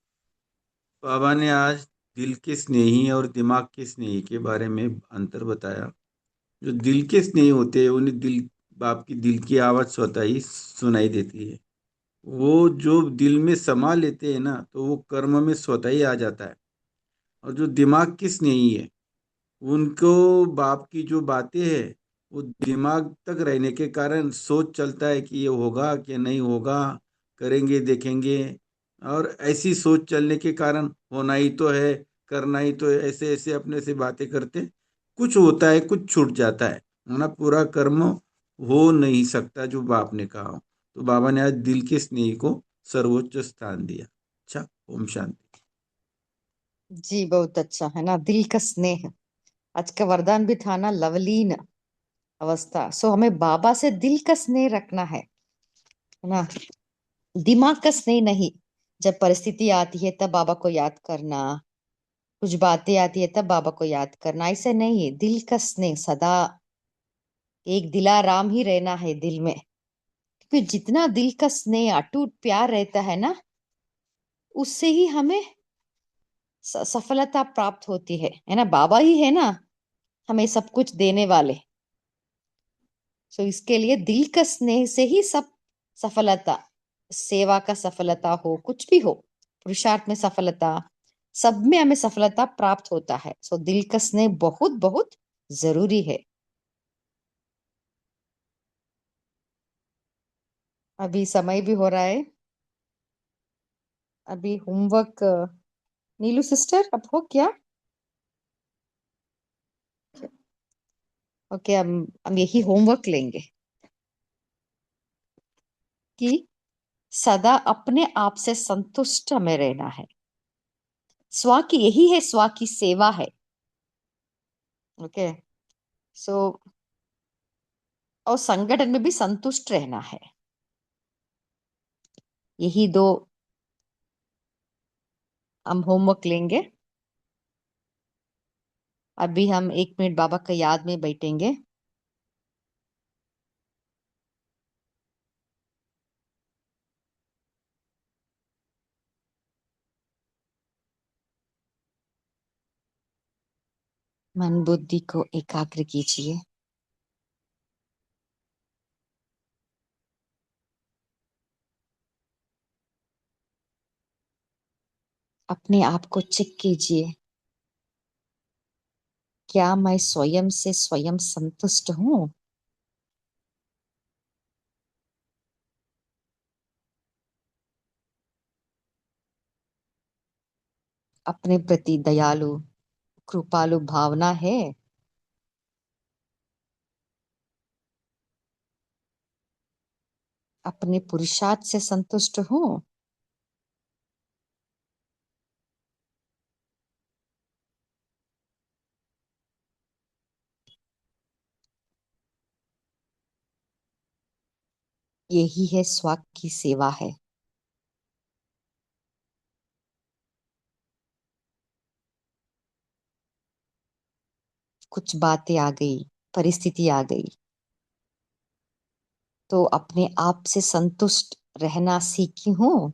बाबा ने आज दिल के स्नेही और दिमाग के स्नेही के बारे में अंतर बताया। जो दिल के स्नेही होते हैं उन्हें दिल, बाप की दिल की आवाज स्वतः ही सुनाई देती है। वो जो दिल में समा लेते हैं ना, तो वो कर्म में स्वतः ही आ जाता है। और जो दिमाग की स्नेही है, उनको बाप की जो बातें हैं वो दिमाग तक रहने के कारण सोच चलता है कि ये होगा कि नहीं होगा, करेंगे देखेंगे। और ऐसी सोच चलने के कारण होना ही तो है, करना ही तो है, ऐसे ऐसे अपने से बातें करते कुछ होता है, कुछ छूट जाता है। ना पूरा कर्म हो नहीं सकता जो बाप ने कहा। तो बाबा ने आज दिल के स्नेही को सर्वोच्च स्थान दिया। अच्छा, ओम शांति। जी बहुत अच्छा है ना, दिल का स्नेह। आज का वरदान भी था ना, लवलीन अवस्था। सो हमें बाबा से दिल का स्नेह रखना है ना, दिमाग का स्नेह नहीं। जब परिस्थिति आती है तब बाबा को याद करना, कुछ बातें आती है तब बाबा को याद करना, ऐसे नहीं है। दिल का स्नेह सदा एक दिलाराम ही रहना है दिल में। क्योंकि जितना दिल का स्नेह अटूट प्यार रहता है ना, उससे ही हमें सफलता प्राप्त होती है ना। बाबा ही है ना हमें सब कुछ देने वाले। सो इसके लिए दिल का स्नेह से ही सब सफलता, सेवा का सफलता हो, कुछ भी हो, पुरुषार्थ में सफलता, सब में हमें सफलता प्राप्त होता है। सो दिल का स्नेह बहुत बहुत जरूरी है। अभी समय भी हो रहा है। अभी होमवर्क, नीलू सिस्टर अब हो क्या? ओके, हम यही होमवर्क लेंगे कि सदा अपने आप से संतुष्ट हमें रहना है। स्व की यही है, स्व की सेवा है। ओके, सो और संगठन में भी संतुष्ट रहना है। यही दो हम होमवर्क लेंगे। अभी हम 1 मिनट बाबा का याद में बैठेंगे। मन बुद्धि को एकाग्र कीजिए। अपने आप को चेक कीजिए, क्या मैं स्वयं से स्वयं संतुष्ट हूँ? अपने प्रति दयालु कृपालु भावना है? अपने पुरुषार्थ से संतुष्ट हूँ? यही है स्व की सेवा है। कुछ बातें आ गई, परिस्थिति आ गई, तो अपने आप से संतुष्ट रहना सीखी हूँ।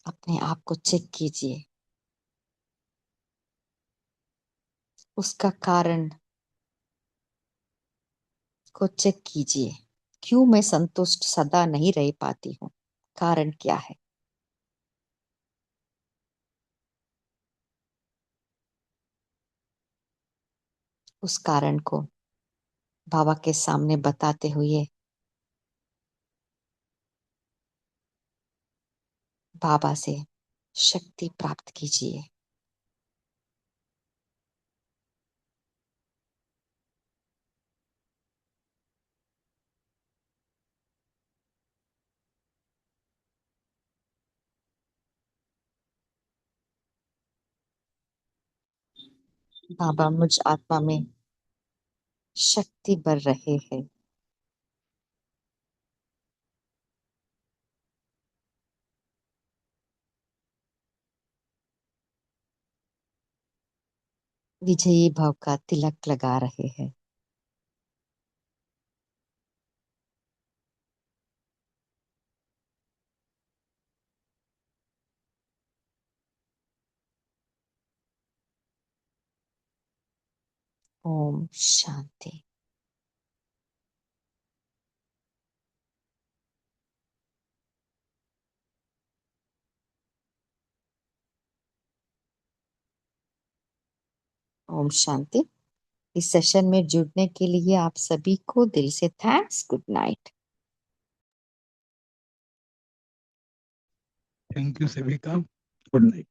अपने आप को चेक कीजिए, उसका कारण को चेक कीजिए। क्यों मैं संतुष्ट सदा नहीं रह पाती हूँ? कारण क्या है? उस कारण को बाबा के सामने बताते हुए बाबा से शक्ति प्राप्त कीजिए। बाबा मुझ आत्मा में शक्ति भर रहे हैं। विजयी भाव का तिलक लगा रहे हैं। ओम शांति। ओम शांति। इस सेशन में जुड़ने के लिए आप सभी को दिल से thanks. Good night. Thank you सभी का। Good night.